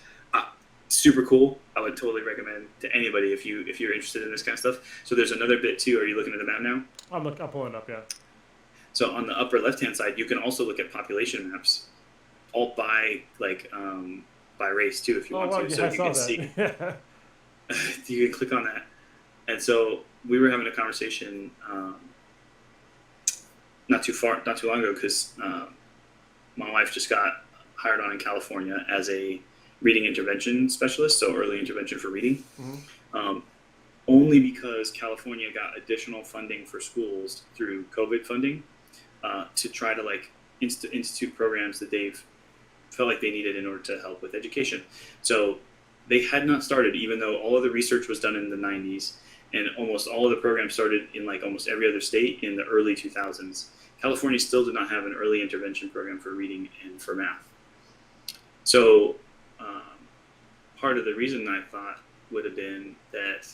super cool. I would totally recommend to anybody if you're interested in this kind of stuff. So there's another bit too. Are you looking at the map now? I'm pulling it up, yeah. So on the upper left-hand side, you can also look at population maps, all by by race too, if you want to. Yeah, so I you saw can that. see. You can click on that. And so we were having a conversation not too long ago because my wife just got hired on in California as a reading intervention specialist, so early intervention for reading. Mm-hmm. Only because California got additional funding for schools through COVID funding to try to institute programs that they've felt like they needed in order to help with education. So they had not started, even though all of the research was done in the 90s and almost all of the programs started in like almost every other state in the early 2000s. California still did not have an early intervention program for reading and for math. So part of the reason I thought would have been that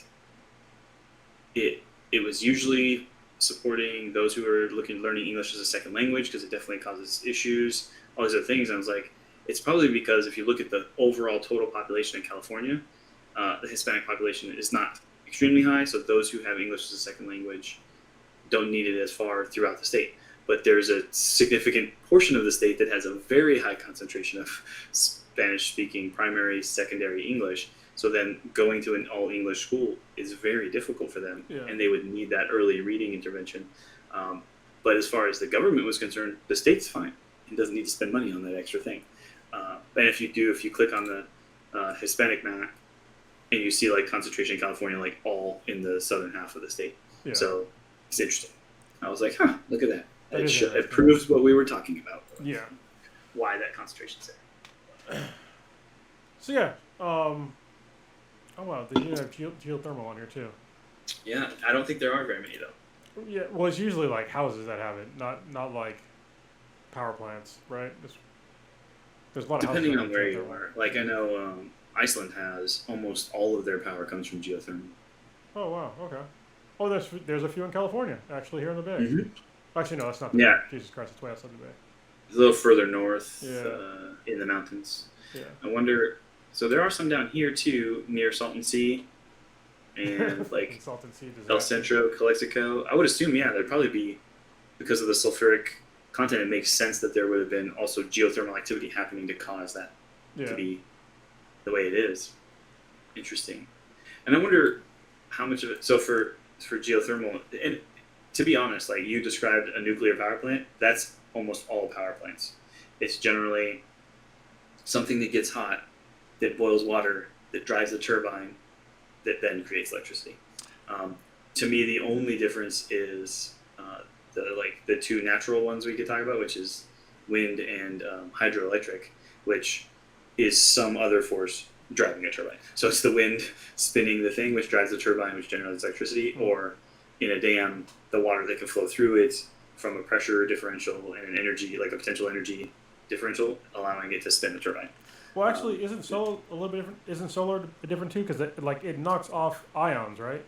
it was usually supporting those who are learning English as a second language because it definitely causes issues, all these other things. And I was like, it's probably because if you look at the overall total population in California, the Hispanic population is not extremely high. So those who have English as a second language don't need it as far throughout the state. But there's a significant portion of the state that has a very high concentration of Spanish-speaking primary, secondary English. So then going to an all-English school is very difficult for them, and they would need that early reading intervention. But as far as the government was concerned, the state's fine. It doesn't need to spend money on that extra thing. And if you click on the Hispanic map, and you see like concentration in California, like all in the southern half of the state. Yeah. So it's interesting. I was like, look at that. It proves what we were talking about. Yeah. Why that concentration's there. So yeah. Oh wow, they do have geothermal on here too. Yeah, I don't think there are very many though. Yeah, well, it's usually like houses that have it, not like power plants, right? There's a lot of depending on where you are. Like I know Iceland has almost all of their power comes from geothermal. Oh wow, okay. Oh, there's a few in California actually here in the Bay. Mm-hmm. Actually, no, that's not the Bay. Jesus Christ, it's way outside the Bay. It's a little further north in the mountains. Yeah. I wonder. So there are some down here too, near Salton Sea, and like Salton Sea, El Centro, Calexico. I would assume, there'd probably be, because of the sulfuric content, it makes sense that there would have been also geothermal activity happening to cause that to be the way it is. Interesting. And I wonder how much of it. So for geothermal, and to be honest, like you described a nuclear power plant, that's almost all power plants. It's generally something that gets hot, that boils water, that drives the turbine, that then creates electricity. To me, the only difference is the two natural ones we could talk about, which is wind and hydroelectric, which is some other force driving a turbine. So it's the wind spinning the thing, which drives the turbine, which generates electricity, or in a dam, the water that can flow through it from a pressure differential and an energy, like a potential energy differential, allowing it to spin the turbine. Well, actually, isn't solar a little bit different? Isn't solar different too? Because it knocks off ions, right?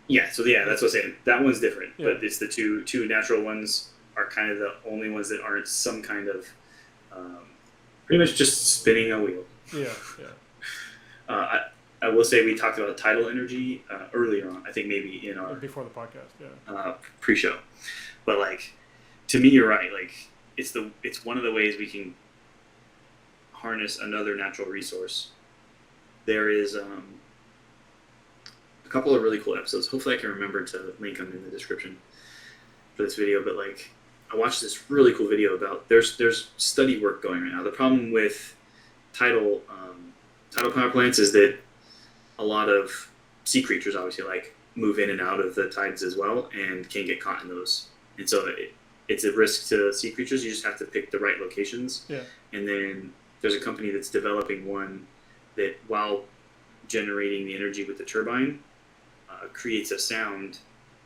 Yeah. So that's what I'm saying. That one's different, but it's the two natural ones are kind of the only ones that aren't some kind of pretty much just spinning a wheel. Yeah. I will say we talked about tidal energy earlier on. I think maybe in our before the podcast, pre-show. But like, to me, you're right. Like, it's one of the ways we can harness another natural resource. There is a couple of really cool episodes. Hopefully I can remember to link them in the description for this video. But like, I watched this really cool video about there's study work going right now. The problem with tidal power plants is that a lot of sea creatures obviously like move in and out of the tides as well and can get caught in those. And so it's a risk to sea creatures. You just have to pick the right locations. Yeah. And then there's a company that's developing one that, while generating the energy with the turbine, creates a sound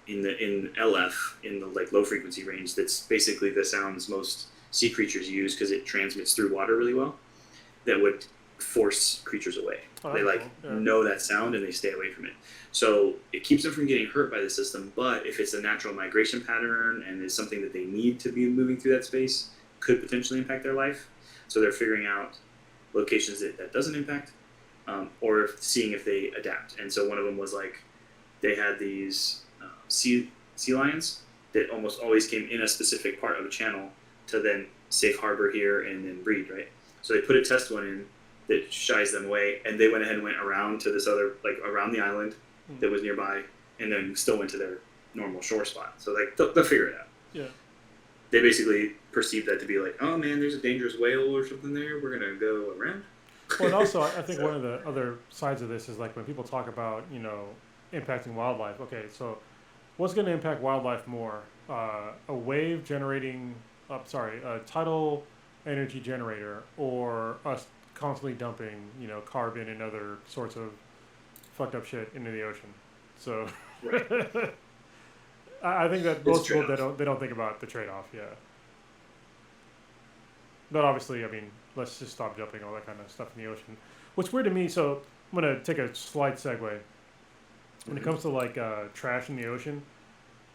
in LF, in the like low frequency range. That's basically the sounds most sea creatures use because it transmits through water really well. That would force creatures away. Oh, they like cool. Yeah. know that sound and they stay away from it. So it keeps them from getting hurt by the system. But if it's a natural migration pattern and it's something that they need to be moving through that space, could potentially impact their life. So they're figuring out locations that doesn't impact, or seeing if they adapt. And so one of them was like, they had these sea lions that almost always came in a specific part of a channel to then safe harbor here and then breed, right? So they put a test one in that shies them away, and they went ahead and went around to this other, like around the island that was nearby, and then still went to their normal shore spot. So like they'll figure it out. Yeah. They basically perceive that to be like, oh man, there's a dangerous whale or something there. We're gonna go around. Well, and also, I think one of the other sides of this is like when people talk about, impacting wildlife. Okay, so what's going to impact wildlife more? A wave generating, a tidal energy generator, or us constantly dumping, carbon and other sorts of fucked up shit into the ocean. So Right. I think that most people, they don't think about the trade-off. Yeah. But obviously, I mean, let's just stop dumping all that kind of stuff in the ocean. What's weird to me, so I'm going to take a slight segue. When it comes to like trash in the ocean,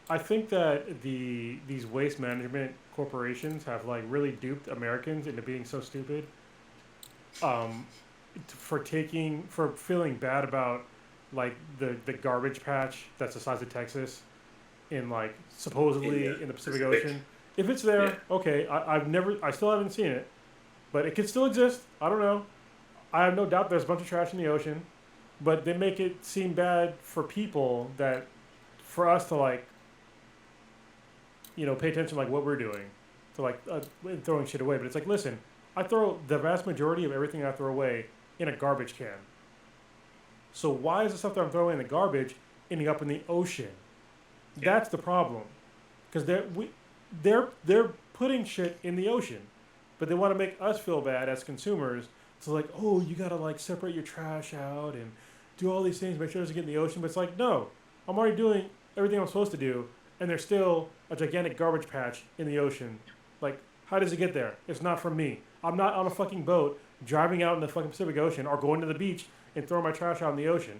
I think that these waste management corporations have like really duped Americans into being so stupid. For feeling bad about like the garbage patch that's the size of Texas in like supposedly in the Pacific Ocean. If it's there, yeah. Okay. I still haven't seen it, but it could still exist. I don't know. I have no doubt there's a bunch of trash in the ocean, but they make it seem bad for people that, for us to like, pay attention to like what we're doing, to like throwing shit away. But it's like, listen, I throw the vast majority of everything I throw away in a garbage can. So why is the stuff that I'm throwing in the garbage ending up in the ocean? Yeah. That's the problem, because they're putting shit in the ocean, but they want to make us feel bad as consumers. So like, oh, you gotta like separate your trash out and do all these things, make sure it doesn't get in the ocean. But it's like, no, I'm already doing everything I'm supposed to do, and there's still a gigantic garbage patch in the ocean. Like, how does it get there? It's not from me. I'm not on a fucking boat driving out in the fucking Pacific Ocean or going to the beach and throwing my trash out in the ocean.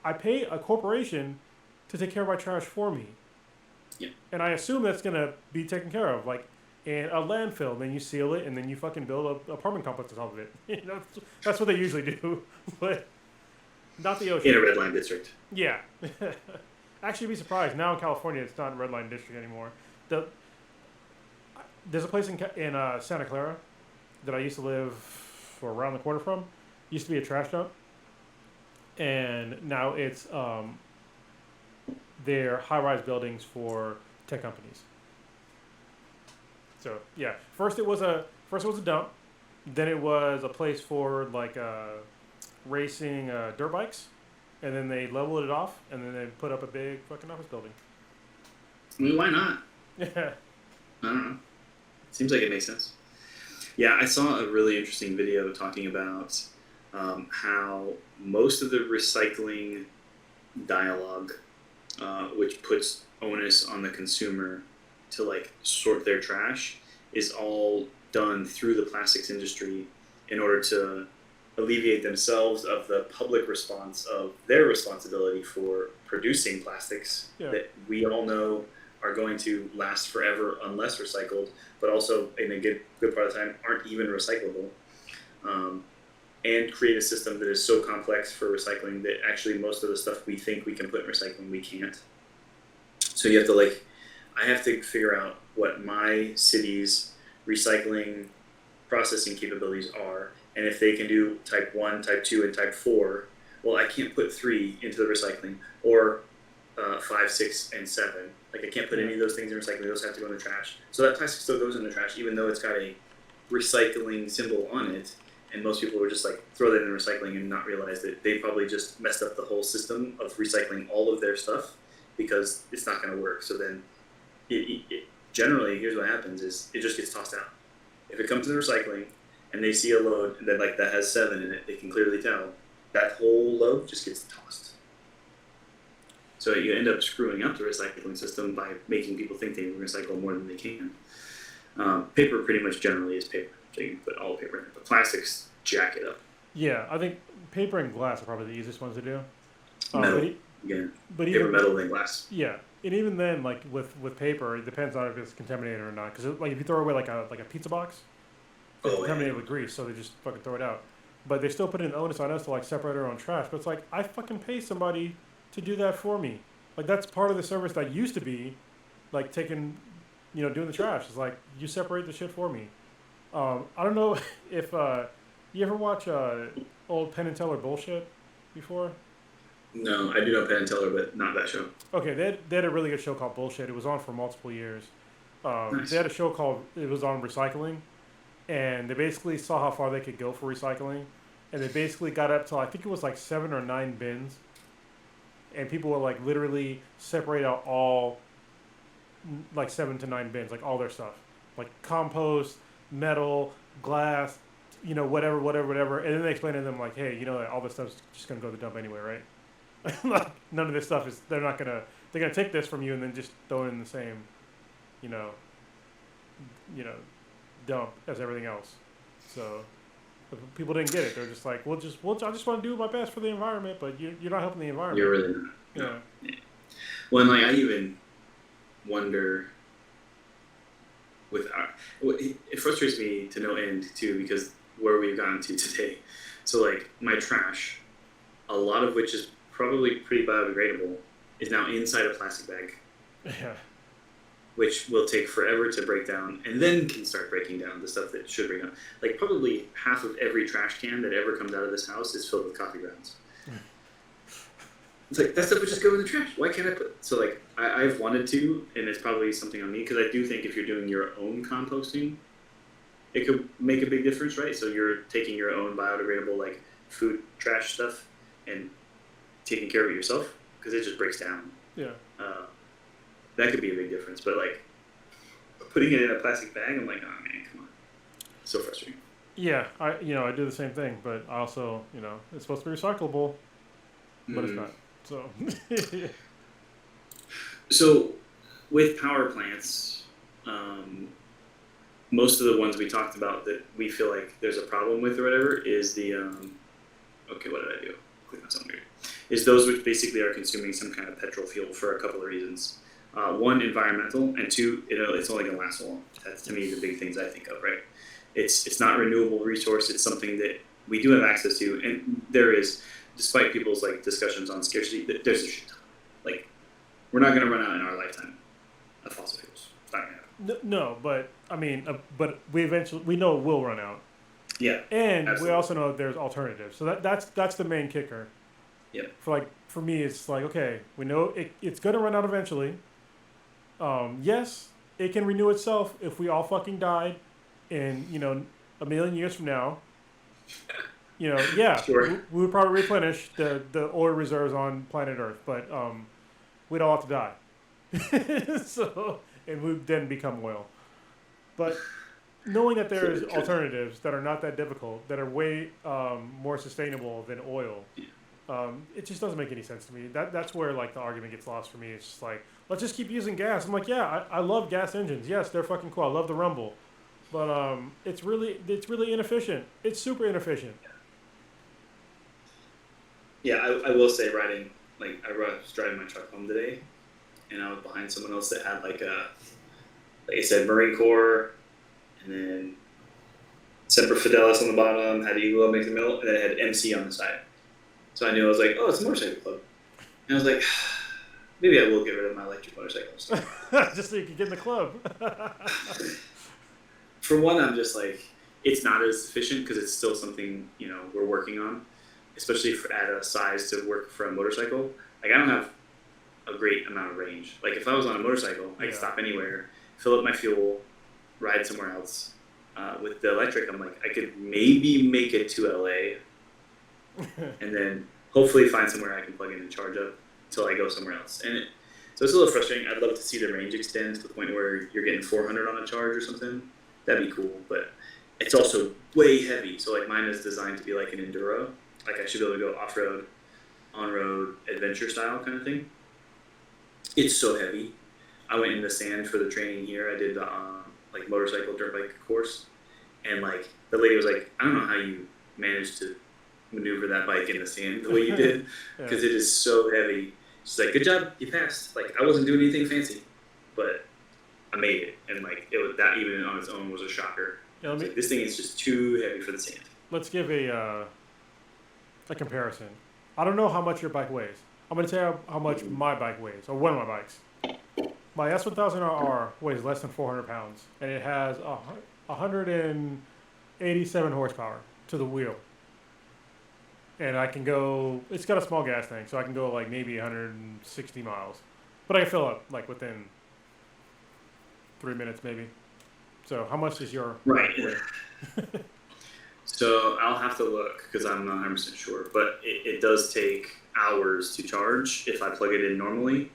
I pay a corporation to take care of my trash for me. Yeah. And I assume that's gonna be taken care of, like in a landfill. And then you seal it, and then you fucking build an apartment complex on top of it. That's what they usually do, but not the ocean. In a red line district. Yeah. Actually, be surprised. Now in California, it's not a red line district anymore. There's a place in Santa Clara that I used to live around the corner from. Used to be a trash dump, and now it's they're high-rise buildings for tech companies. So yeah, first it was a dump, then it was a place for like racing dirt bikes, and then they leveled it off, and then they put up a big fucking office building. I mean, why not? Yeah. I don't know. Seems like it makes sense. Yeah, I saw a really interesting video talking about how most of the recycling dialogue, which puts onus on the consumer to like sort their trash, is all done through the plastics industry in order to alleviate themselves of the public response of their responsibility for producing plastics that we all know are going to last forever unless recycled, but also in a good part of the time aren't even recyclable, and create a system that is so complex for recycling that actually most of the stuff we think we can put in recycling, we can't. So you have to I have to figure out what my city's recycling processing capabilities are, and if they can do type 1, type 2, and type 4, well, I can't put 3 into the recycling, or 5, 6, and 7. Like, I can't put any of those things in recycling. Those have to go in the trash. So that plastic still goes in the trash, even though it's got a recycling symbol on it. And most people would just like throw that in recycling and not realize that they probably just messed up the whole system of recycling all of their stuff because it's not going to work. So then, generally, here's what happens: is it just gets tossed out. If it comes to the recycling and they see a load that has 7 in it, they can clearly tell that whole load just gets tossed. So you end up screwing up the recycling system by making people think they recycle more than they can. Paper pretty much generally is paper. So you can put all the paper in it, but plastics jack it up. Yeah, I think paper and glass are probably the easiest ones to do. Metal, but paper, even, metal, then glass. Yeah, and even then, like with paper, it depends on if it's contaminated or not. Because like if you throw away like a pizza box, it's contaminated with grease, so they just fucking throw it out. But they still put an onus on us to like separate our own trash. But it's like I fucking pay somebody to do that for me. Like that's part of the service that used to be, like taking, doing the trash. It's like you separate the shit for me. I don't know if you ever watch old Penn and Teller bullshit before. No, I do know Penn and Teller, but not that show. Okay, they had a really good show called Bullshit. It was on for multiple years. Nice. They had a show called, it was on recycling, and they basically saw how far they could go for recycling, and they basically got up to, I think it was like 7 or 9 bins, and people would like literally separate out all like 7 to 9 bins, like all their stuff, like compost, metal, glass, whatever, and then they explain to them like, hey, all this stuff's just gonna go to the dump anyway, right? Like none of this stuff is. They're gonna take this from you and then just throw it in the same, dump as everything else. So people didn't get it. They're just like, I just want to do my best for the environment, but you're not helping the environment. You're really not. Yeah. Well, and like I even wonder it frustrates me to no end too, because where we've gotten to today. So like my trash, a lot of which is probably pretty biodegradable, is now inside a plastic bag. Yeah. Which will take forever to break down, and then can start breaking down the stuff that should break down. Like probably half of every trash can that ever comes out of this house is filled with coffee grounds. It's like, that stuff would just go in the trash. Why can't I put... So like, I've wanted to, and it's probably something on me, because I do think if you're doing your own composting, it could make a big difference, right? So you're taking your own biodegradable, like, food trash stuff and taking care of it yourself, because it just breaks down. Yeah. That could be a big difference, but like, putting it in a plastic bag, I'm like, oh man, come on. So frustrating. Yeah, I do the same thing, but I also, it's supposed to be recyclable, but it's not. So. So, with power plants, most of the ones we talked about that we feel like there's a problem with or whatever is the, okay, what did I do? Click on something weird. Is those which basically are consuming some kind of petrol fuel for a couple of reasons. One, environmental, and 2, it's only going to last so long. That's to me the big things I think of, right? It's not a renewable resource. It's something that we do have access to, and there is, despite people's like discussions on scarcity, there's a shit ton. Like, we're not going to run out in our lifetime of fossil fuels. It's not going to happen. No, but I mean, but we know it will run out. Yeah, and absolutely. We also know that there's alternatives. So that's the main kicker. Yeah. For me, it's like, okay, we know it's going to run out eventually. Yes, it can renew itself if we all fucking died in, a million years from now. Yeah, sure. we would probably replenish the oil reserves on planet Earth, but we'd all have to die. So, and we'd then become oil. But knowing that there's alternatives that are not that difficult, that are way more sustainable than oil, it just doesn't make any sense to me. That's where like the argument gets lost for me. It's just like, let's just keep using gas. I'm like, yeah, I love gas engines. Yes, they're fucking cool. I love the rumble, but it's really inefficient. It's super inefficient. Yeah, I will say riding, like I was driving my truck home today, and I was behind someone else that had like I said, Marine Corps, and then Semper Fidelis on the bottom, had Eagle in the middle, and then it had MC on the side. So I knew, I was like, oh, it's a motorcycle club. And I was like, maybe I will get rid of my electric motorcycles. Just so you can get in the club. For one, I'm just like, it's not as efficient because it's still something, we're working on. especially at a size to work for a motorcycle. Like I don't have a great amount of range. Like if I was on a motorcycle, I could stop anywhere, fill up my fuel, ride somewhere else. With the electric, I'm like, I could maybe make it to LA, and then hopefully find somewhere I can plug in and charge up until I go somewhere else. So it's a little frustrating. I'd love to see the range extend to the point where you're getting 400 on a charge or something. That'd be cool, but it's also way heavy. So like mine is designed to be like an enduro. Like I should be able to go off-road, on-road, adventure style kind of thing. It's so heavy. I went in the sand for the training here. I did the like motorcycle dirt bike course, and like the lady was like, I don't know how you managed to maneuver that bike in the sand the way you did, because it is so heavy. She's like, good job, you passed. Like I wasn't doing anything fancy, but I made it, and like it was that even on its own was a shocker. Yeah, like, this thing is just too heavy for the sand. Let's give a comparison. I don't know how much your bike weighs. I'm going to tell you how much my bike weighs, or one of my bikes. My S1000RR weighs less than 400 pounds, and it has 187 horsepower to the wheel. And I can go, it's got a small gas tank, so I can go like maybe 160 miles. But I can fill up like within 3 minutes maybe. So how much is your bike weigh? So I'll have to look because I'm not 100% sure, but it does take hours to charge if I plug it in normally.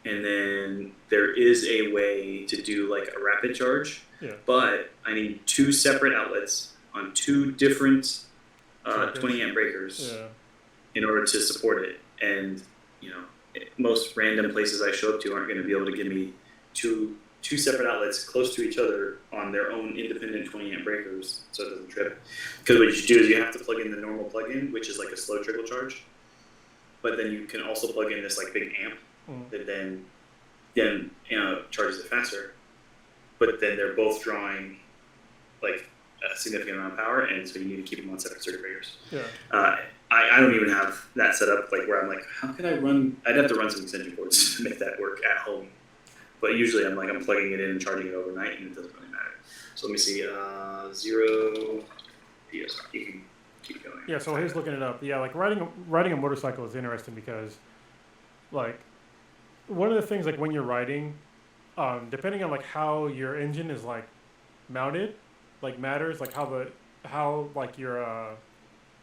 And then there is a way to do like a rapid charge, but I need 2 separate outlets on 2 different 20 amp breakers in order to support it. And you know, most random places I show up to aren't going to be able to give me two separate outlets close to each other on their own independent 20 amp breakers, so it doesn't trip. Because what you do is you have to plug in the normal plug-in, which is like a slow trickle charge, but then you can also plug in this like big amp that then you know, charges it faster. But then they're both drawing like a significant amount of power, and so you need to keep them on separate circuit breakers. I don't even have that set up like where I'm like, how can I run? I'd have to run some extension cords to make that work at home. But usually I'm plugging it in and charging it overnight, and it doesn't really matter. So let me see, 0. Yes, you can keep going. Yeah, so he's looking it up. Yeah, like riding a motorcycle is interesting because, like, one of the things like when you're riding, depending on like how your engine is like mounted, like matters like how like your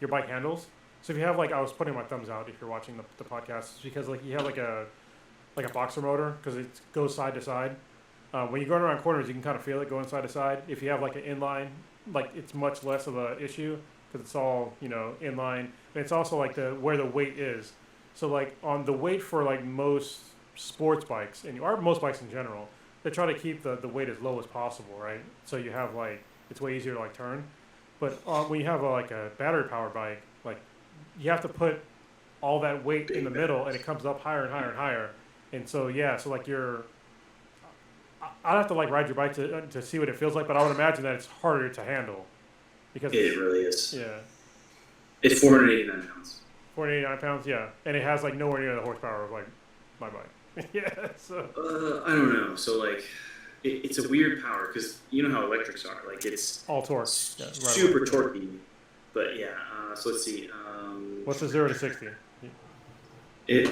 bike handles. So if you have like, I was putting my thumbs out if you're watching the podcast, because like you have like a boxer motor, because it goes side to side. When you're going around corners, you can kind of feel it going side to side. If you have like an inline, like it's much less of an issue because it's all, you know, inline. And it's also like where the weight is. So like on the weight for like most sports bikes or most bikes in general, they try to keep the weight as low as possible, right? So you have like, it's way easier to like turn. But when you have like a battery powered bike, like you have to put all that weight in the middle, and it comes up higher and higher and higher. And so, so like I'd have to like ride your bike to see what it feels like, but I would imagine that it's harder to handle. Because it really is. Yeah. It's 489 pounds. 489 pounds, yeah. And it has like nowhere near the horsepower of like my bike. So. I don't know. So like, it's a weird power because you know how electrics are. Like it's all torque. Super torquey. But yeah, so let's see. What's the 0 to 60? It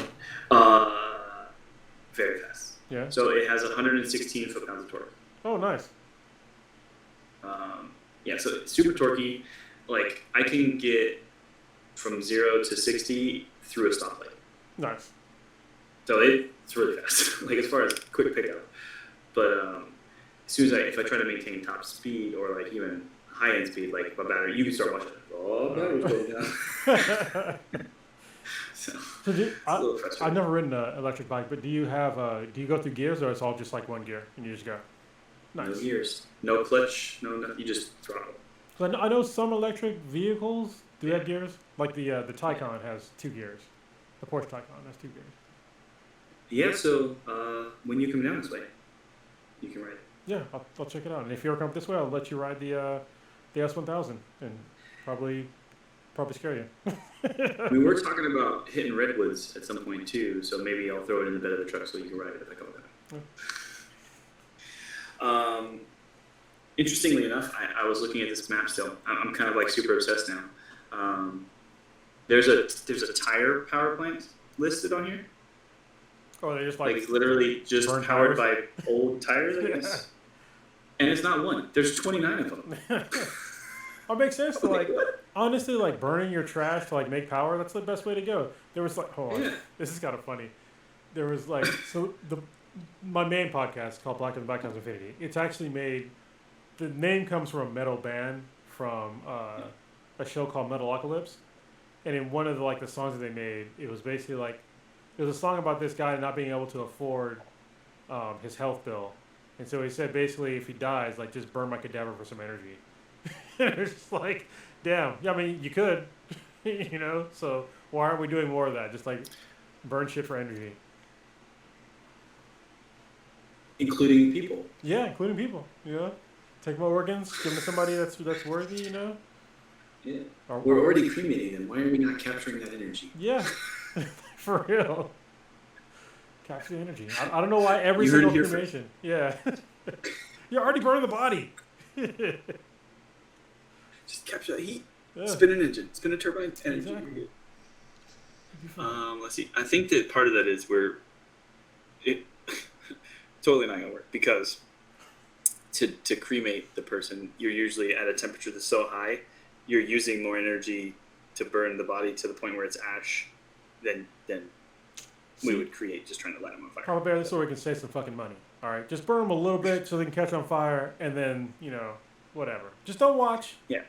very fast. Yeah. So it has 116 foot-pounds of torque. Oh, nice. Yeah, so it's super torquey. Like I can get from 0 to 60 through a stoplight. Nice. So it's really fast. Like as far as quick pickup. But as soon as if I try to maintain top speed or like even high-end speed, like my battery, you can start watching it. Oh, battery's going down. So I've never ridden an electric bike, but do you go through gears, or it's all just like one gear and you just go? Nice. No gears, no clutch, no nothing. You just throttle. So I know some electric vehicles do have gears. Like the Taycan has 2 gears. The Porsche Taycan has 2 gears. Yeah, so when you come down this way, you can ride it. Yeah, I'll check it out. And if you ever come this way, I'll let you ride the S1000 and probably scare you. We were talking about hitting redwoods at some point too, so maybe I'll throw it in the bed of the truck so you can ride it if I come back. Yeah. Interestingly enough, I was looking at this map still. I'm kind of like super obsessed now. There's a tire power plant listed on here. Oh, they just Like literally just burn powered tires? by old tires, I guess. And it's not one. There's 29 of them. It makes sense to like, What? honestly, like burning your trash to like make power. That's the best way to go. There was like, hold on, Yeah. this is kind of funny. There was like, my main podcast called Black and Black Times Infinity. It's actually made. The name comes from a metal band from a show called Metalocalypse, and in one of the songs that they made, it was basically like, it was a song about this guy not being able to afford his health bill, and so he said basically if he dies, like just burn my cadaver for some energy. It's just like, damn. Yeah, I mean you could, you know. So why aren't we doing more of that? Just like burn shit for energy. Including people. Yeah, including people. You know, take my organs, give them to somebody that's worthy. You know. Yeah. Or, We're already cremating them. Why are we not capturing that energy? Yeah, for real. Capture the energy. I don't know why every You heard single it here cremation. Yeah. You're already burning the body. Just capture that heat. Yeah. Spin an engine. Spin a turbine. Energy. Exactly. You're good. It'd be fun. Let's see. I think that part of that is where it totally not gonna work because to cremate the person, you're usually at a temperature that's so high, you're using more energy to burn the body to the point where it's ash than we would create just trying to light them on fire. Papa Bear, this is where we can save some fucking money. All right, just burn them a little bit so they can catch on fire, and then whatever. Just don't watch. Yeah.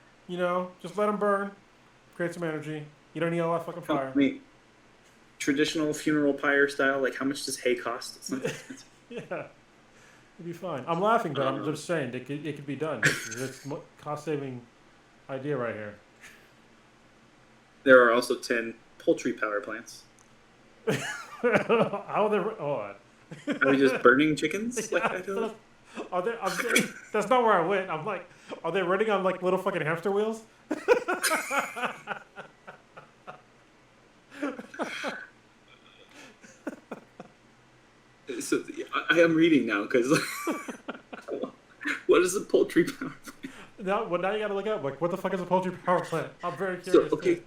Just let them burn. Create some energy. You don't need a lot of fucking fire. I mean, traditional funeral pyre style. Like, how much does hay cost? It's not that expensive. Yeah, it'd be fine. I'm laughing, but I'm just saying it could be done. It's a cost-saving idea right here. There are also 10 poultry power plants. How are they? Are we just burning chickens? Like I don't. Are they? That's not where I went. I'm like, are they running on like little fucking hamster wheels? So I am reading now because what is a poultry power plant? Now you gotta look up. Like, what the fuck is a poultry power plant? I'm very curious. So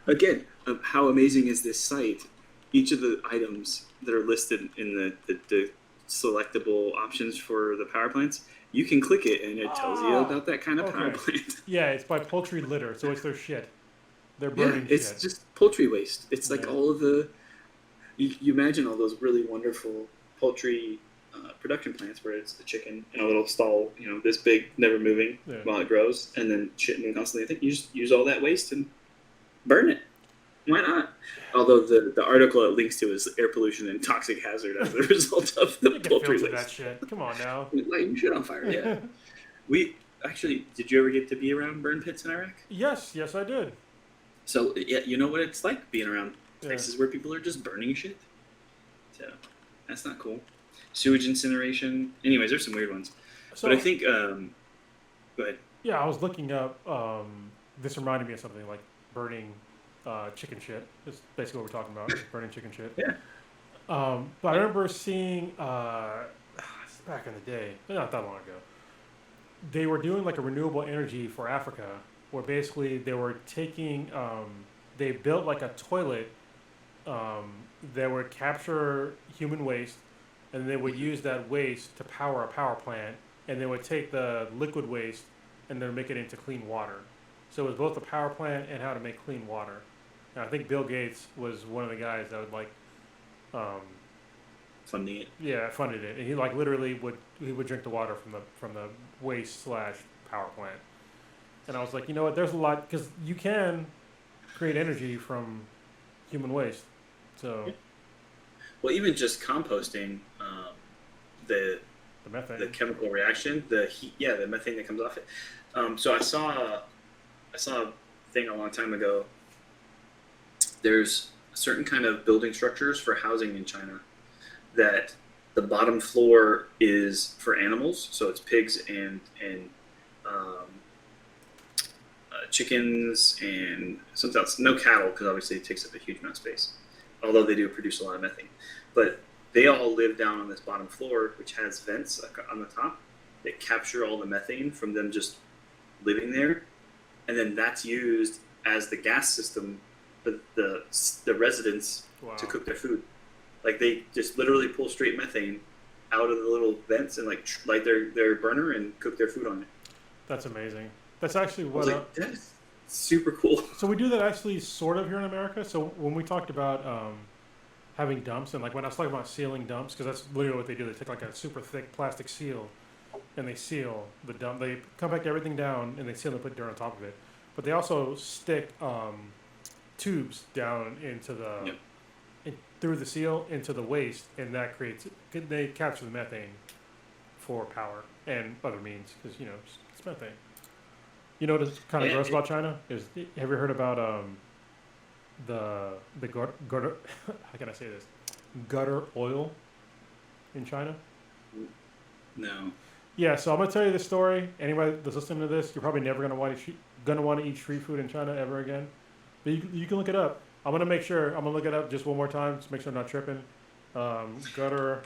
again, how amazing is this site? Each of the items that are listed in the selectable options for the power plants, you can click it and it tells you about that kind of power plant. Yeah, it's by poultry litter, so it's their shit. They're burning shit. It's just poultry waste. It's like all of the. You imagine all those really wonderful poultry production plants where it's the chicken in a little stall, this big, never moving while it grows, and then shitting constantly. I think you just use all that waste and burn it. Why not? Although the article it links to is air pollution and toxic hazard as a result of the poultry waste. That shit. Come on now. Lighting shit on fire. Yeah. We actually, did you ever get to be around burn pits in Iraq? Yes, I did. So yeah, you know what it's like being around places where people are just burning shit. So that's not cool. Sewage incineration. Anyways, there's some weird ones. But I think. Go ahead. Yeah, I was looking up. This reminded me of something like burning chicken shit. That's basically what we're talking about. Burning chicken shit. Yeah. But I remember seeing back in the day, not that long ago, they were doing like a renewable energy for Africa, where basically they were taking. They built like a toilet that would capture human waste, and they would use that waste to power a power plant, and they would take the liquid waste and then make it into clean water. So it was both a power plant and how to make clean water. And I think Bill Gates was one of the guys that would like funding it. Yeah, funded it, and he like literally would drink the water from the waste / power plant. And I was like, you know what? There's a lot because you can create energy from human waste. So, well, even just composting, the methane, the chemical reaction, the heat, the methane that comes off it. So I saw a thing a long time ago. There's a certain kind of building structures for housing in China that the bottom floor is for animals, so it's pigs and chickens and something else. No cattle, because obviously it takes up a huge amount of space, although they do produce a lot of methane. But they all live down on this bottom floor, which has vents on the top that capture all the methane from them just living there, and then that's used as the gas system the residents Wow. to cook their food. Like they just literally pull straight methane out of the little vents and like light their burner and cook their food on it. That's amazing. That's actually I was what. like, that is super cool. So we do that actually sort of here in America. So when we talked about having dumps, and like when I was talking about sealing dumps, because that's literally what they do. They take like a super thick plastic seal and they seal the dump. They compact everything down and they seal and put dirt on top of it. But they also stick tubes down into the Yep. through the seal into the waste, and that creates they capture the methane for power and other means because it's methane. You know what's kind of Yeah, gross about China is, have you heard about the gutter how can I say this, gutter oil in China? No. Yeah, so I'm gonna tell you this story. Anybody that's listening to this, you're probably never gonna want to eat street food in China ever again. But you can look it up. I'm gonna look it up just one more time, just make sure I'm not tripping. Gutter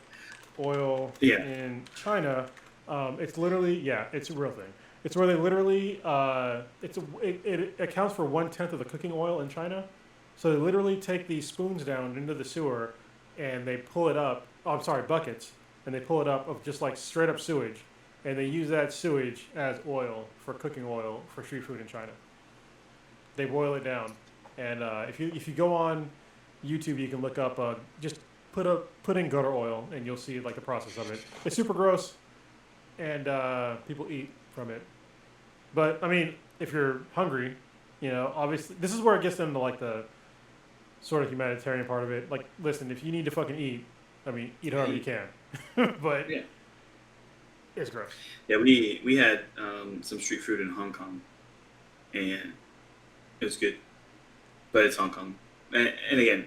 oil Yeah. in China. It's literally, it's a real thing. It's where they literally it accounts for 1/10 of the cooking oil in China. So they literally take these spoons down into the sewer, and they pull it up. Oh, I'm sorry, buckets, and they pull it up of just like straight up sewage, and they use that sewage as oil for cooking oil for street food in China. They boil it down, and if you go on YouTube, you can look up just put in gutter oil, and you'll see like the process of it. It's super gross, and people eat from it. But I mean, if you're hungry, obviously this is where it gets into like the sort of humanitarian part of it. Like, listen, if you need to fucking eat, I mean, eat however you can. But Yeah. it's gross. Yeah, we had some street food in Hong Kong, and it was good, but it's Hong Kong, and again,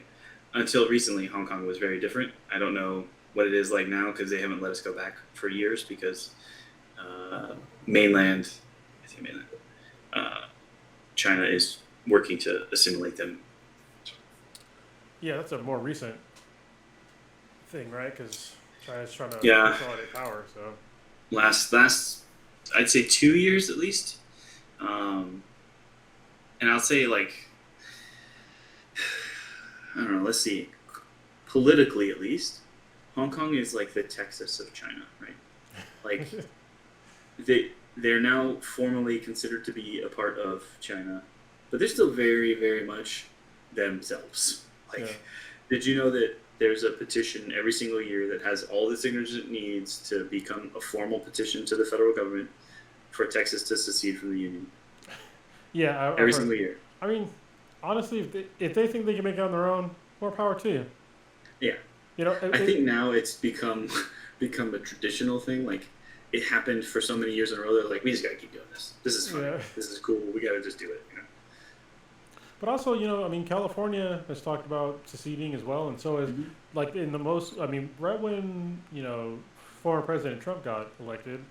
until recently, Hong Kong was very different. I don't know what it is like now because they haven't let us go back for years because mainland China is working to assimilate them. Yeah, that's a more recent thing, right? Because China's trying to Yeah. consolidate power. So Last I'd say 2 years at least, and I'll say like I don't know. Let's see, politically at least, Hong Kong is like the Texas of China, right? Like they're now formally considered to be a part of China, but they're still very, very much themselves. Like, Yeah. did you know that there's a petition every single year that has all the signatures it needs to become a formal petition to the federal government for Texas to secede from the Union? yeah, Every single year. I mean, honestly, if they think they can make it on their own, more power to you. Yeah. I think now it's become a traditional thing. Like, it happened for so many years in a row. They're like, we just gotta keep doing this. This is fun. Yeah. This is cool. We gotta just do it. But also, I mean, California has talked about seceding as well, and so is like in the most. I mean, right when former President Trump got elected,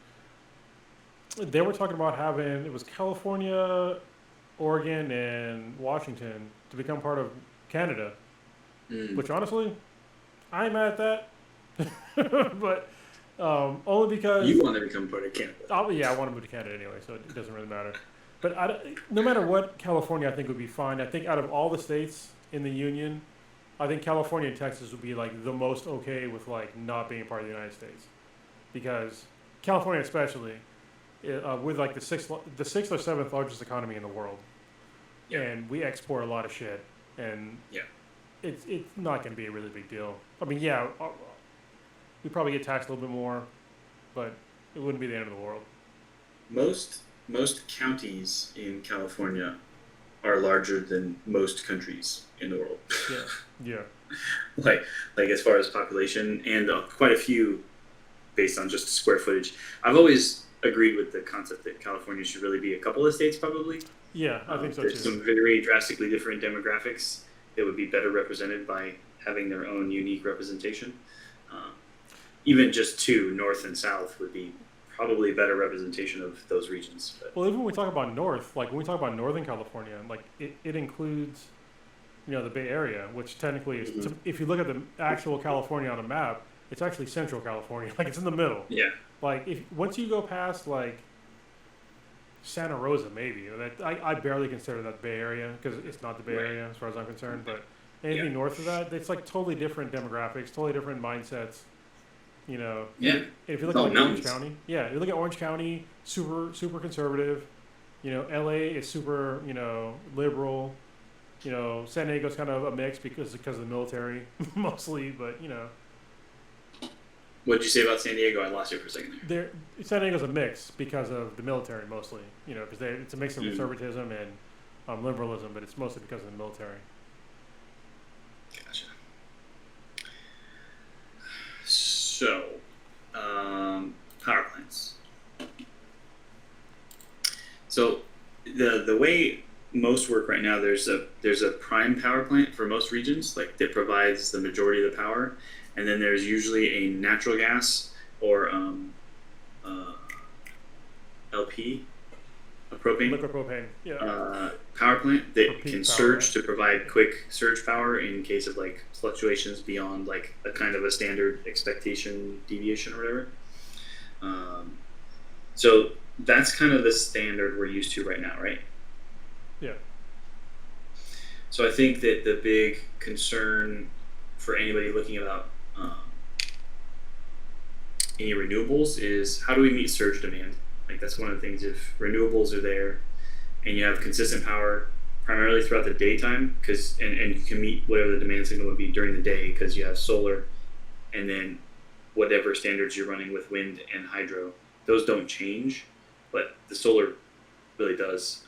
they were talking about having it was California, Oregon, and Washington to become part of Canada. Which honestly, I ain't mad at that. But only because You want to become part of Canada. I want to move to Canada anyway, so it doesn't really matter. But no matter what, California I think would be fine. I think out of all the states in the union, I think California and Texas would be like the most okay with like not being part of the United States, because California especially, with like the sixth or seventh largest economy in the world, Yeah. and we export a lot of shit, and Yeah. it's not going to be a really big deal. I mean, we probably get taxed a little bit more, but it wouldn't be the end of the world. Most counties in California are larger than most countries in the world. Yeah. like as far as population, and quite a few based on just square footage. I've always agreed with the concept that California should really be a couple of states, probably. Yeah, I think so There's too. some very drastically different demographics that would be better represented by having their own unique representation. Even just two, North and South, would be probably better representation of those regions. But Well, even when we talk about North, like when we talk about Northern California, like it includes, the Bay Area, which technically is, if you look at the actual California on a map, it's actually Central California. Like it's in the middle. yeah, Like once you go past like Santa Rosa, maybe. I barely consider that Bay Area because it's not the Bay Right. Area as far as I'm concerned. But Yeah. anything north of that, it's like totally different demographics, totally different mindsets. You know, Yeah. if you look It's at all like Orange mountains. County, yeah, you look at Orange County, super conservative. You know, LA is super, liberal. You know, San Diego's kind of a mix because of the military mostly, but What did you say about San Diego? I lost you for a second there San Diego's a mix because of the military mostly. You know, because it's a mix of there. conservatism and liberalism, but it's mostly because of the military. Gotcha. So, power plants. So, the way most work right now, there's a prime power plant for most regions, like that provides the majority of the power, and then there's usually a natural gas or uh, LP, a propane Liquid propane, yeah. power plant For that peak can power, surge right? to provide quick surge power in case of like fluctuations beyond like a kind of a standard expectation deviation or whatever. So that's kind of the standard we're used to right now, right? Yeah. So I think that the big concern for anybody looking about any renewables is how do we meet surge demand? Like that's one of the things. If renewables are there and you have consistent power primarily throughout the daytime, and you can meet whatever the demand signal would be during the day because you have solar, and then whatever standards you're running with wind and hydro, those don't change, but the solar really does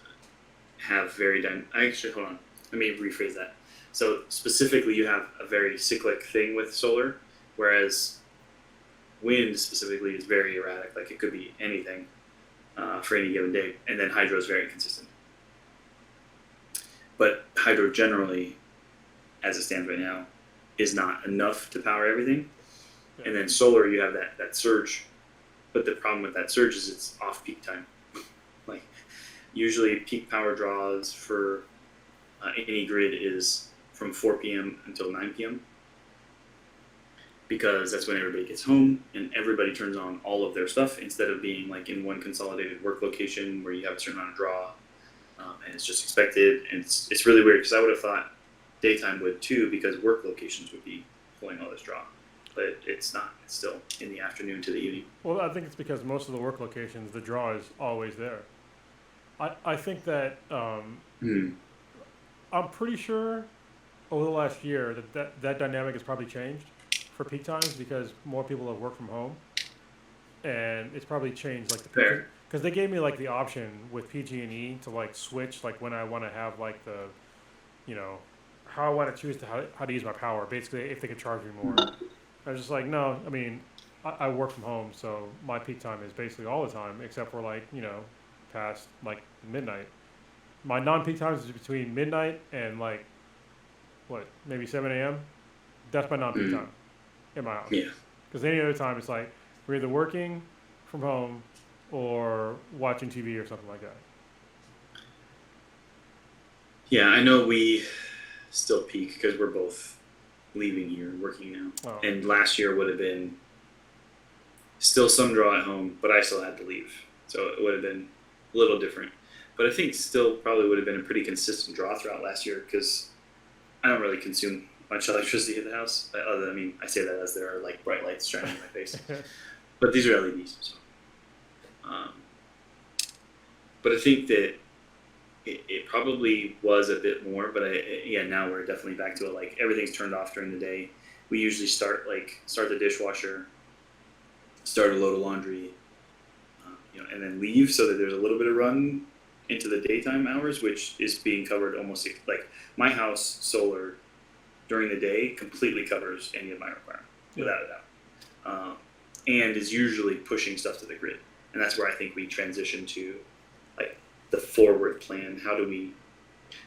have very actually, hold on, let me rephrase that. So specifically, you have a very cyclic thing with solar, whereas wind specifically is very erratic. Like it could be anything for any given day, and then hydro is very consistent. But hydro generally, as it stands right now, is not enough to power everything. Yeah. And then solar, you have that surge, but the problem with that surge is it's off peak time. Like usually, peak power draws for any grid is from 4 p.m. until 9 p.m. because that's when everybody gets home and everybody turns on all of their stuff instead of being like in one consolidated work location where you have a certain amount of draw, and it's just expected. And it's really weird because I would have thought daytime would too because work locations would be pulling all this draw, but it's not. It's still in the afternoon to the evening. Well, I think it's because most of the work locations, the draw is always there. I think that I'm pretty sure over the last year that dynamic has probably changed for peak times because more people have worked from home, and it's probably changed like Fair. because they gave me like the option with PG&E to like switch like when I want to have like the, how I want to choose how to use my power. Basically, if they could charge me more, I was just like, no. I mean, I work from home, so my peak time is basically all the time except for like past like midnight. My non-peak times is between midnight and like maybe 7 a.m. That's my non-peak time in my house. Yeah. Because any other time it's like we're either working from home or watching TV or something like that. Yeah, I know we still peak because we're both leaving here, working now. Oh. And last year would have been still some draw at home, but I still had to leave. So it would have been a little different. But I think still probably would have been a pretty consistent draw throughout last year because I don't really consume much electricity at the house. I say that as there are like bright lights shining in my face. But these are LEDs. So. But I think that it probably was a bit more, but now we're definitely back to it. Like everything's turned off during the day. We usually start the dishwasher, start a load of laundry, and then leave so that there's a little bit of run into the daytime hours, which is being covered almost like my house solar during the day completely covers any of my requirement without a doubt, and is usually pushing stuff to the grid, and that's where I think we transition to like the forward plan.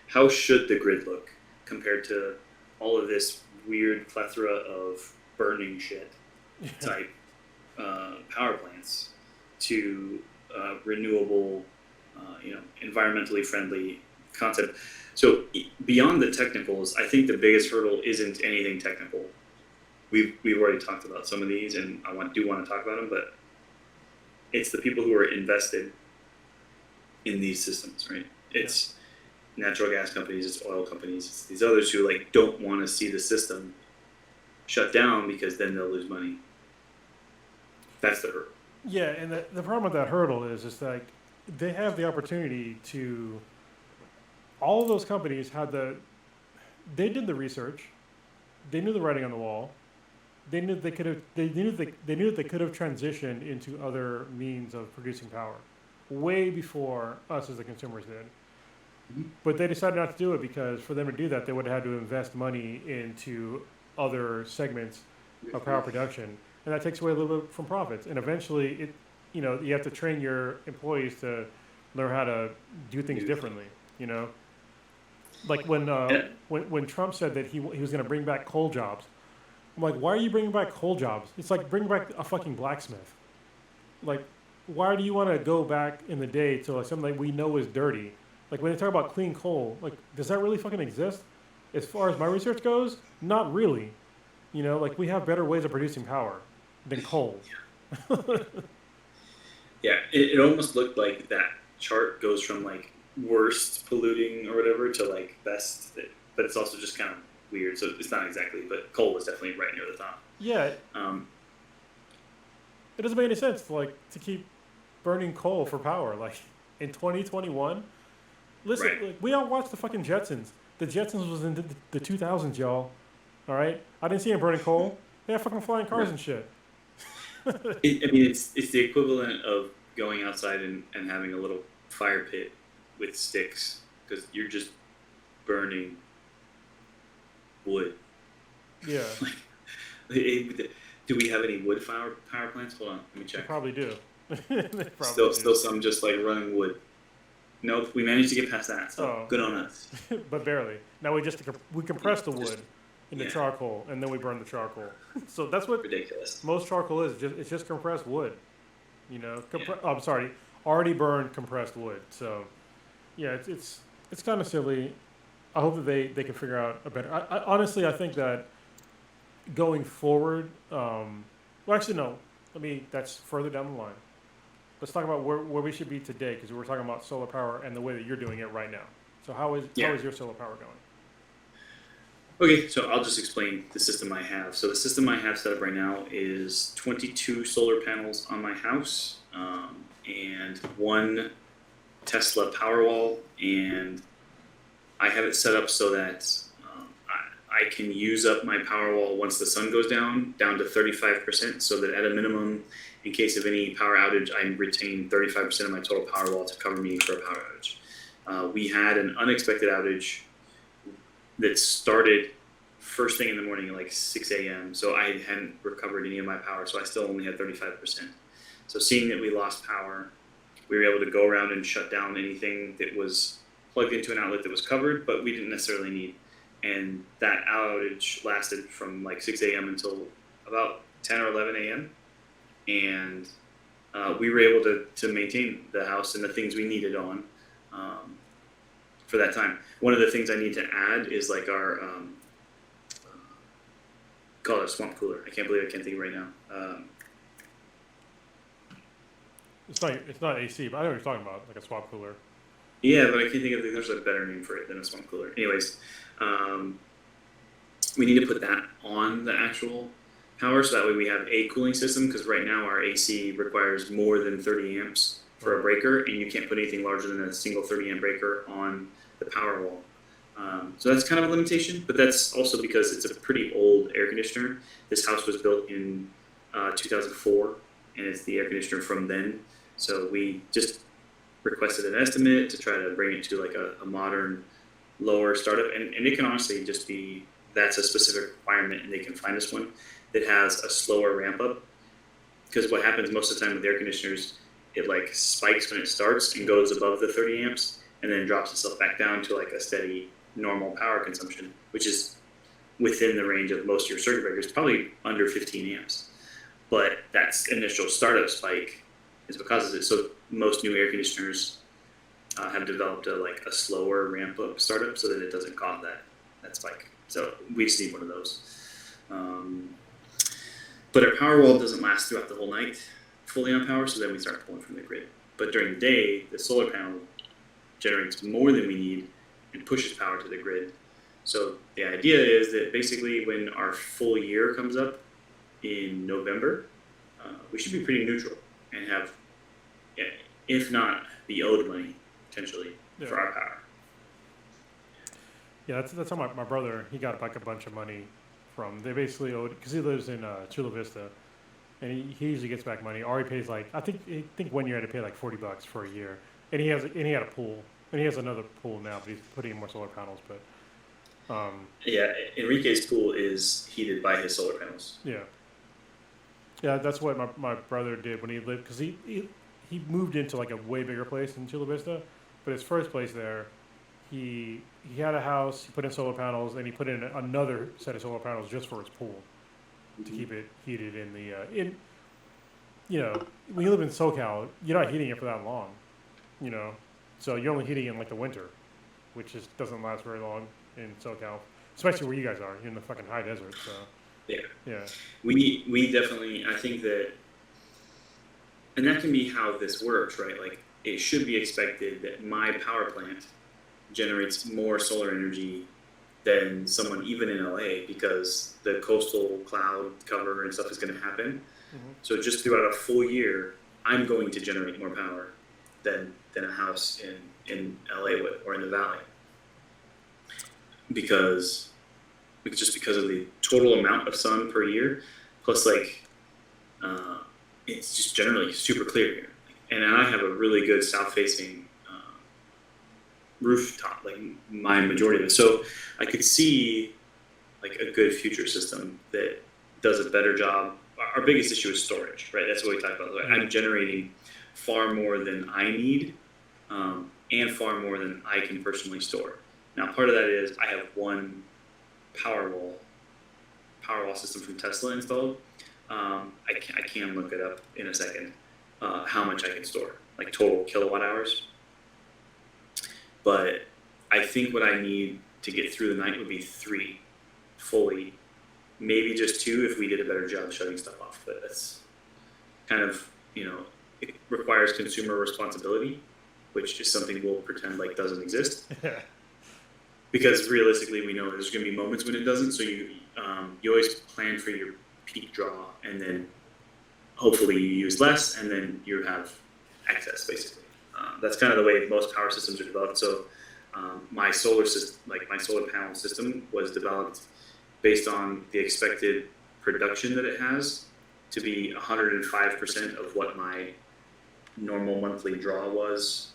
How should the grid look compared to all of this weird plethora of burning shit type power plants to renewable, environmentally friendly concept. So beyond the technicals, I think the biggest hurdle isn't anything technical. We've already talked about some of these, and I do want to talk about them, but it's the people who are invested in these systems, right? It's natural gas companies, it's oil companies, it's these others who like don't want to see the system shut down because then they'll lose money. That's the hurdle. Yeah, and the problem with that hurdle is like they have the opportunity to. All of those companies had they did the research, they knew the writing on the wall, they knew they could have, they knew that they could have transitioned into other means of producing power, way before us as the consumers did. But they decided not to do it because for them to do that, they would have had to invest money into other segments of power production, and that takes away a little bit from profits. And eventually, you have to train your employees to learn how to do things differently. Like when Trump said that he was going to bring back coal jobs, I'm like, why are you bringing back coal jobs? It's like bring back a fucking blacksmith. Like, why do you want to go back in the day to like something that we know is dirty? Like when they talk about clean coal, like does that really fucking exist? As far as my research goes, not really. Like we have better ways of producing power than coal. Yeah, it almost looked like that chart goes from like worst polluting or whatever to like best, but it's also just kind of weird. So it's not exactly, but coal was definitely right near the top. Yeah. It doesn't make any sense to keep burning coal for power. Like in 2021, listen, Right. like, we all watched the fucking Jetsons. The Jetsons was in the 2000s, y'all. All right, I didn't see them burning coal. They have fucking flying cars and shit. It's the equivalent of going outside and having a little fire pit with sticks because you're just burning wood. Yeah, Do we have any wood power plants? Hold on, let me they check. probably do. They probably Still some just like running wood. Nope, we managed to get past that. So good on us. But barely. Now we compress the wood into yeah. charcoal, and then we burn the charcoal. So that's what Ridiculous. most charcoal is. It's just compressed wood. I'm sorry, already burned compressed wood. So yeah, it's kind of silly. I hope that they can figure out a better. I honestly, I think that going forward, well, actually no. That's further down the line. Let's talk about where we should be today, because we're talking about solar power and the way that you're doing it right now. So how is your solar power going? Okay, so I'll just explain the system I have. So the system I have set up right now is 22 solar panels on my house, and one Tesla Powerwall, and I have it set up so that I can use up my Powerwall once the sun goes down to 35%, so that at a minimum, in case of any power outage, I retain 35% of my total Powerwall to cover me for a power outage. We had an unexpected outage that started first thing in the morning at like 6 a.m. So I hadn't recovered any of my power, so I still only had 35%. So seeing that we lost power, we were able to go around and shut down anything that was plugged into an outlet that was covered, but we didn't necessarily need. And that outage lasted from like 6 a.m. until about 10 or 11 a.m. And we were able to maintain the house and the things we needed on for that time. One of the things I need to add is like our call it a swamp cooler. I can't believe I can't think of it right now. It's not AC, but I know what you're talking about, like a swap cooler. Yeah, but I can't think of there's a better name for it than a swamp cooler. Anyways, we need to put that on the actual power, so that way we have a cooling system, because right now our AC requires more than 30 amps for a breaker, and you can't put anything larger than a single 30 amp breaker on the power wall. So that's kind of a limitation, but that's also because it's a pretty old air conditioner. This house was built in 2004, and it's the air conditioner from then. So we just requested an estimate to try to bring it to like a modern, lower startup, and it can honestly just be that's a specific requirement, and they can find us one that has a slower ramp up. Because what happens most of the time with air conditioners, it like spikes when it starts and goes above the 30 amps, and then drops itself back down to like a steady normal power consumption, which is within the range of most of your circuit breakers, probably under 15 amps. But that initial startup spike is what causes it. So most new air conditioners have developed a slower ramp up startup so that it doesn't cause that spike. So we just need one of those. But our power wall doesn't last throughout the whole night fully on power, so then we start pulling from the grid. But during the day, the solar panel generates more than we need and pushes power to the grid. So the idea is that basically when our full year comes up in November, we should be pretty neutral and have, if not be owed money potentially for our power. Yeah, that's how my brother, he got like a bunch of money from, they basically owed, because he lives in Chula Vista, and he usually gets back money. Or he pays like, I think 1 year I had to pay like $40 for a year. And he had a pool. And he has another pool now, but he's putting in more solar panels. But yeah, Enrique's pool is heated by his solar panels. Yeah, that's what my brother did when he lived, because he moved into like a way bigger place in Chula Vista, but his first place there, he had a house, he put in solar panels, and he put in another set of solar panels just for his pool to keep it heated in the when you live in SoCal, you're not heating it for that long, so you're only heating it in like the winter, which just doesn't last very long in SoCal, especially where you guys are. You're in the fucking high desert, so. Yeah. We definitely, I think that, and that can be how this works, right? Like, it should be expected that my power plant generates more solar energy than someone even in LA, because the coastal cloud cover and stuff is going to happen. Mm-hmm. So just throughout a full year, I'm going to generate more power than a house in LA would, or in the valley, because of the total amount of sun per year, plus it's just generally super clear here. And I have a really good south-facing rooftop, like my majority of it. So I could see like a good future system that does a better job. Our biggest issue is storage, right? That's what we talked about. Like, I'm generating far more than I need, and far more than I can personally store. Now, part of that is I have one Powerwall system from Tesla installed. I can look it up in a second, how much I can store, like total kilowatt hours. But I think what I need to get through the night would be 3 fully, maybe just 2 if we did a better job shutting stuff off. But that's kind of, it requires consumer responsibility, which is something we'll pretend like doesn't exist. Because realistically, we know there's going to be moments when it doesn't. So you always plan for your peak draw, and then hopefully you use less, and then you have excess, basically. That's kind of the way most power systems are developed. So my solar panel system was developed based on the expected production that it has to be 105% of what my normal monthly draw was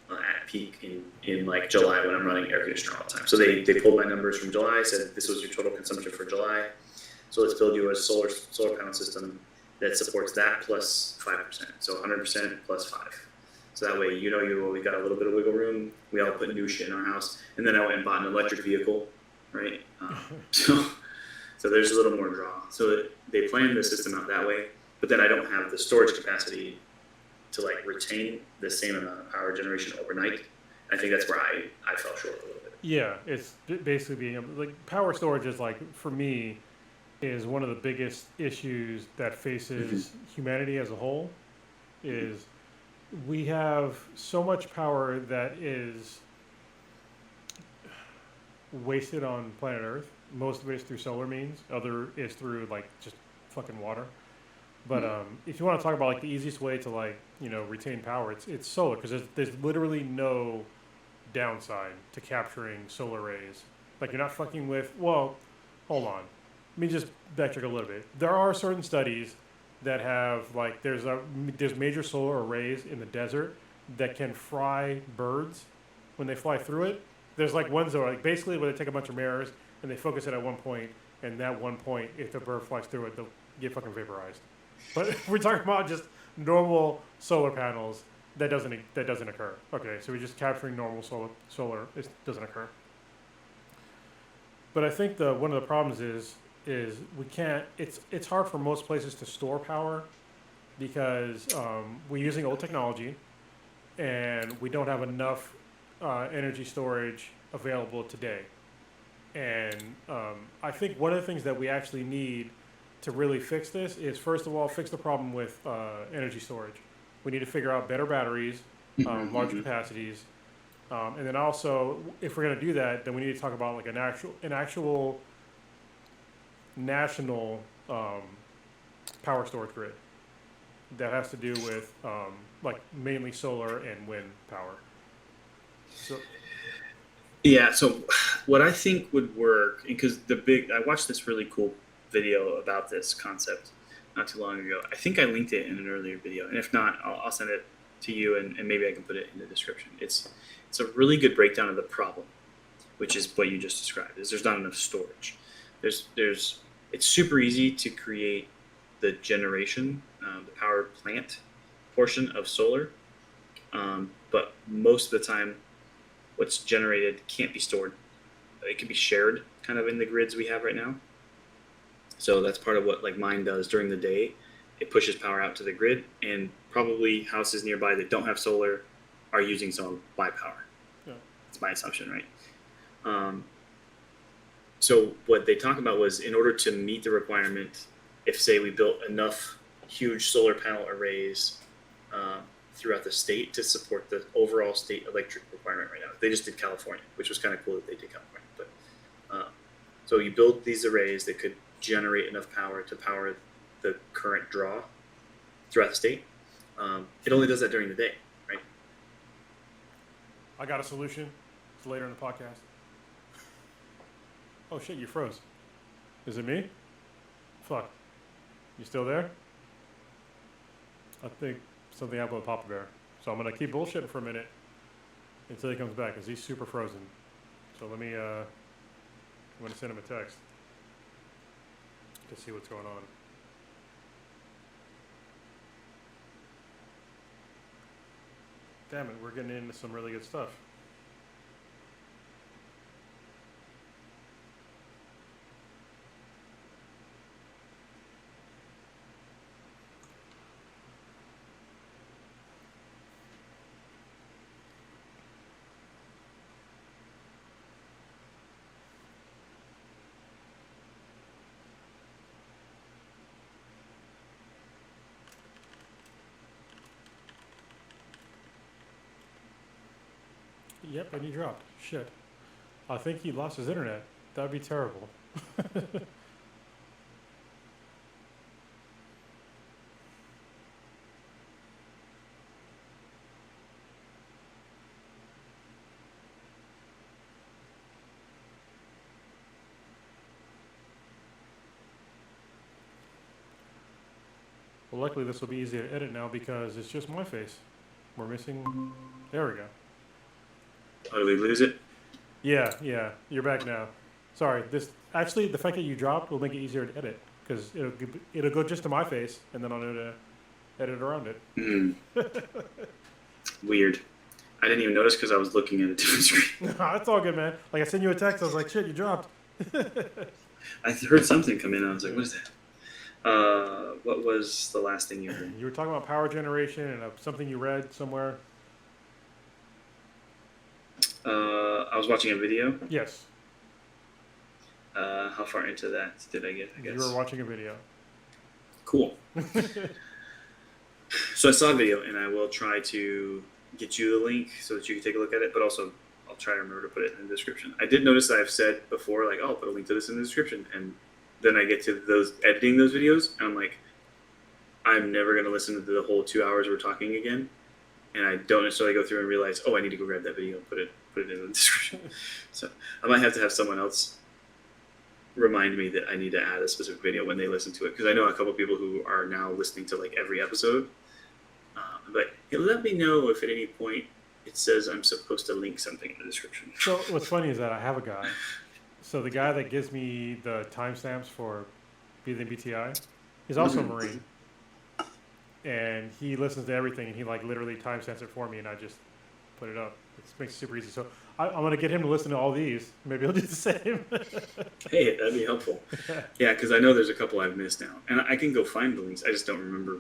at peak in like July, when I'm running air conditioner all the time. So they pulled my numbers from July, said this was your total consumption for July. So let's build you a solar panel system that supports that plus 5%. So 100% plus 5. So that way, we got a little bit of wiggle room. We all put new shit in our house. And then I went and bought an electric vehicle, right? So there's a little more draw. So they planned the system out that way, but then I don't have the storage capacity to like retain the same amount of power generation overnight. I think that's where I fell short a little bit. Yeah, it's basically being like power storage is like, for me, is one of the biggest issues that faces humanity as a whole. Is we have so much power that is wasted on planet Earth. Most of it is through solar means. Other is through like just fucking water. But if you want to talk about like the easiest way to like retain power, it's solar, because there's literally no downside to capturing solar rays. Like, you're not fucking with. Well, hold on. Let me just backtrack a little bit. There are certain studies that have like there's major solar arrays in the desert that can fry birds when they fly through it. There's like ones that are like basically where they take a bunch of mirrors and they focus it at one point, and that one point, if the bird flies through it, they'll get fucking vaporized. But we're talking about just normal solar panels, that doesn't occur. Okay, so we're just capturing normal solar. It doesn't occur. But I think one of the problems is we can't. It's hard for most places to store power because we're using old technology, and we don't have enough energy storage available today. And I think one of the things that we actually need to really fix this is, first of all, fix the problem with energy storage. We need to figure out better batteries, larger capacities, And then also, if we're going to do that, then we need to talk about like an actual national power storage grid that has to do with like mainly solar and wind power. So Yeah, so what I think would work, because I watched this really cool video about this concept not too long ago. I think I linked it in an earlier video, and if not, I'll send it to you, and maybe I can put it in the description. It's a really good breakdown of the problem, which is what you just described. Is there's not enough storage. It's super easy to create the generation, the power plant portion of solar, but most of the time, what's generated can't be stored. It can be shared kind of in the grids we have right now. So that's part of what like mine does during the day. It pushes power out to the grid, and probably houses nearby that don't have solar are using some of my power. Yeah. That's my assumption, right? So what they talk about was, in order to meet the requirement, if say we built enough huge solar panel arrays throughout the state to support the overall state electric requirement right now. They just did California, which was kind of cool that they did California. But so you build these arrays that could generate enough power to power the current draw throughout the state. It only does that during the day, right? I got a solution. It's later in the podcast. Oh shit, you froze. Is it me? Fuck. You still there? I think something happened with Papa Bear. So I'm going to keep bullshitting for a minute until he comes back, because he's super frozen. So let me, I'm going to send him a text to see what's going on. Damn it, we're getting into some really good stuff. Yep, and he dropped. Shit. I think he lost his internet. That'd be terrible. Well, luckily this will be easy to edit now because it's just my face. We're missing... There we go. Oh, did we lose it? Yeah, you're back now. Sorry, actually the fact that you dropped will make it easier to edit because it'll go just to my face and then I'll know to edit around it. Mm. Weird. I didn't even notice because I was looking at a different screen. That's all good, man. Like I sent you a text, I was like, shit, you dropped. I heard something come in. I was like, what is that? What was the last thing you heard? You were talking about power generation and something you read somewhere. I was watching a video. Yes. How far into that did I get? I guess You were watching a video. Cool. So I saw a video, and I will try to get you the link so that you can take a look at it. But also, I'll try to remember to put it in the description. I did notice that I've said before, like, "Oh, I'll put a link to this in the description," and then I get to editing those videos, and I'm like, I'm never going to listen to the whole 2 hours we're talking again. And I don't necessarily go through and realize, oh, I need to go grab that video and put it in the description. So I might have to have someone else remind me that I need to add a specific video when they listen to it. Because I know a couple of people who are now listening to like every episode. But let me know if at any point it says I'm supposed to link something in the description. So what's funny is that I have a guy. So the guy that gives me the timestamps for BTI is also a Marine. And he listens to everything, and he like literally timestamps it for me, and I just put it up. It makes it super easy. So I'm going to get him to listen to all these. Maybe he'll do the same. Hey, that'd be helpful. Yeah, because I know there's a couple I've missed now. And I can go find the links. I just don't remember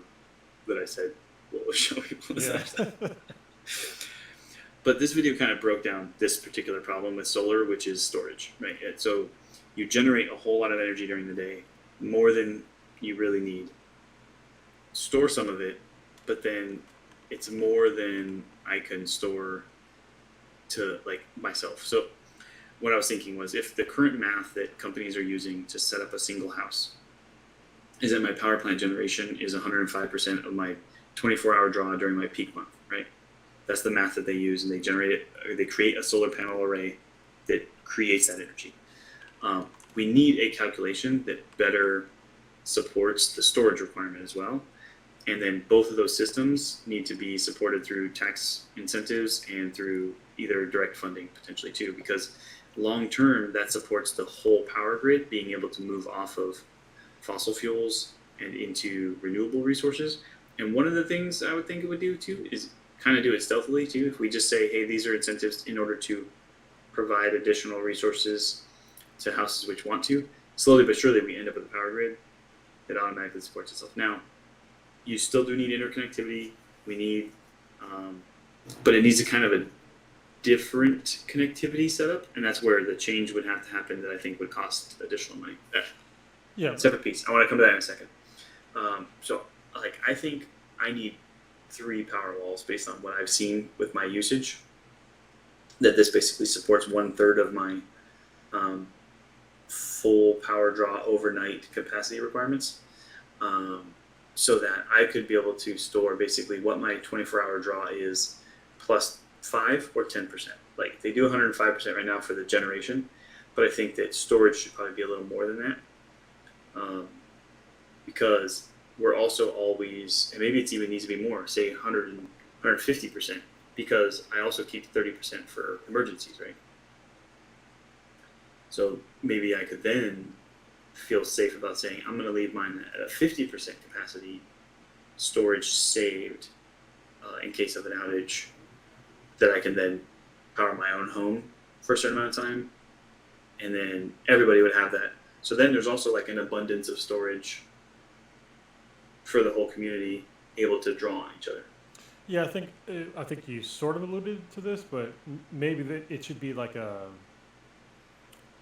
that I said what was showing people. Yeah. But this video kind of broke down this particular problem with solar, which is storage, right? So you generate a whole lot of energy during the day, more than you really need. Store some of it, but then it's more than I can store to like myself. So what I was thinking was, if the current math that companies are using to set up a single house is that my power plant generation is 105% of my 24-hour draw during my peak month, right? That's the math that they use, and they generate it, or they create a solar panel array that creates that energy. We need a calculation that better supports the storage requirement as well. And then both of those systems need to be supported through tax incentives and through either direct funding potentially too, because long term that supports the whole power grid being able to move off of fossil fuels and into renewable resources. And one of the things I would think it would do too is kind of do it stealthily too. If we just say, hey, these are incentives in order to provide additional resources to houses which want to, slowly but surely we end up with a power grid that automatically supports itself. Now, you still do need interconnectivity. We need, but it needs a kind of a different connectivity setup, and that's where the change would have to happen that I think would cost additional money. Yeah. Separate piece. I want to come to that in a second. So, like, I think I need 3 power walls based on what I've seen with my usage. That this basically supports 1/3 of my full power draw overnight capacity requirements. So that I could be able to store basically what my 24-hour draw is plus 5 or 10%. Like, they do 105% right now for the generation, but I think that storage should probably be a little more than that. Because we're also always, and maybe it even needs to be more, say 100 and 150%, because I also keep 30% for emergencies, right? So maybe I could then feel safe about saying I'm going to leave mine at a 50% capacity, storage saved in case of an outage, that I can then power my own home for a certain amount of time, and then everybody would have that. So then there's also like an abundance of storage for the whole community, able to draw on each other. Yeah, I think you sort of alluded to this, but maybe it should be like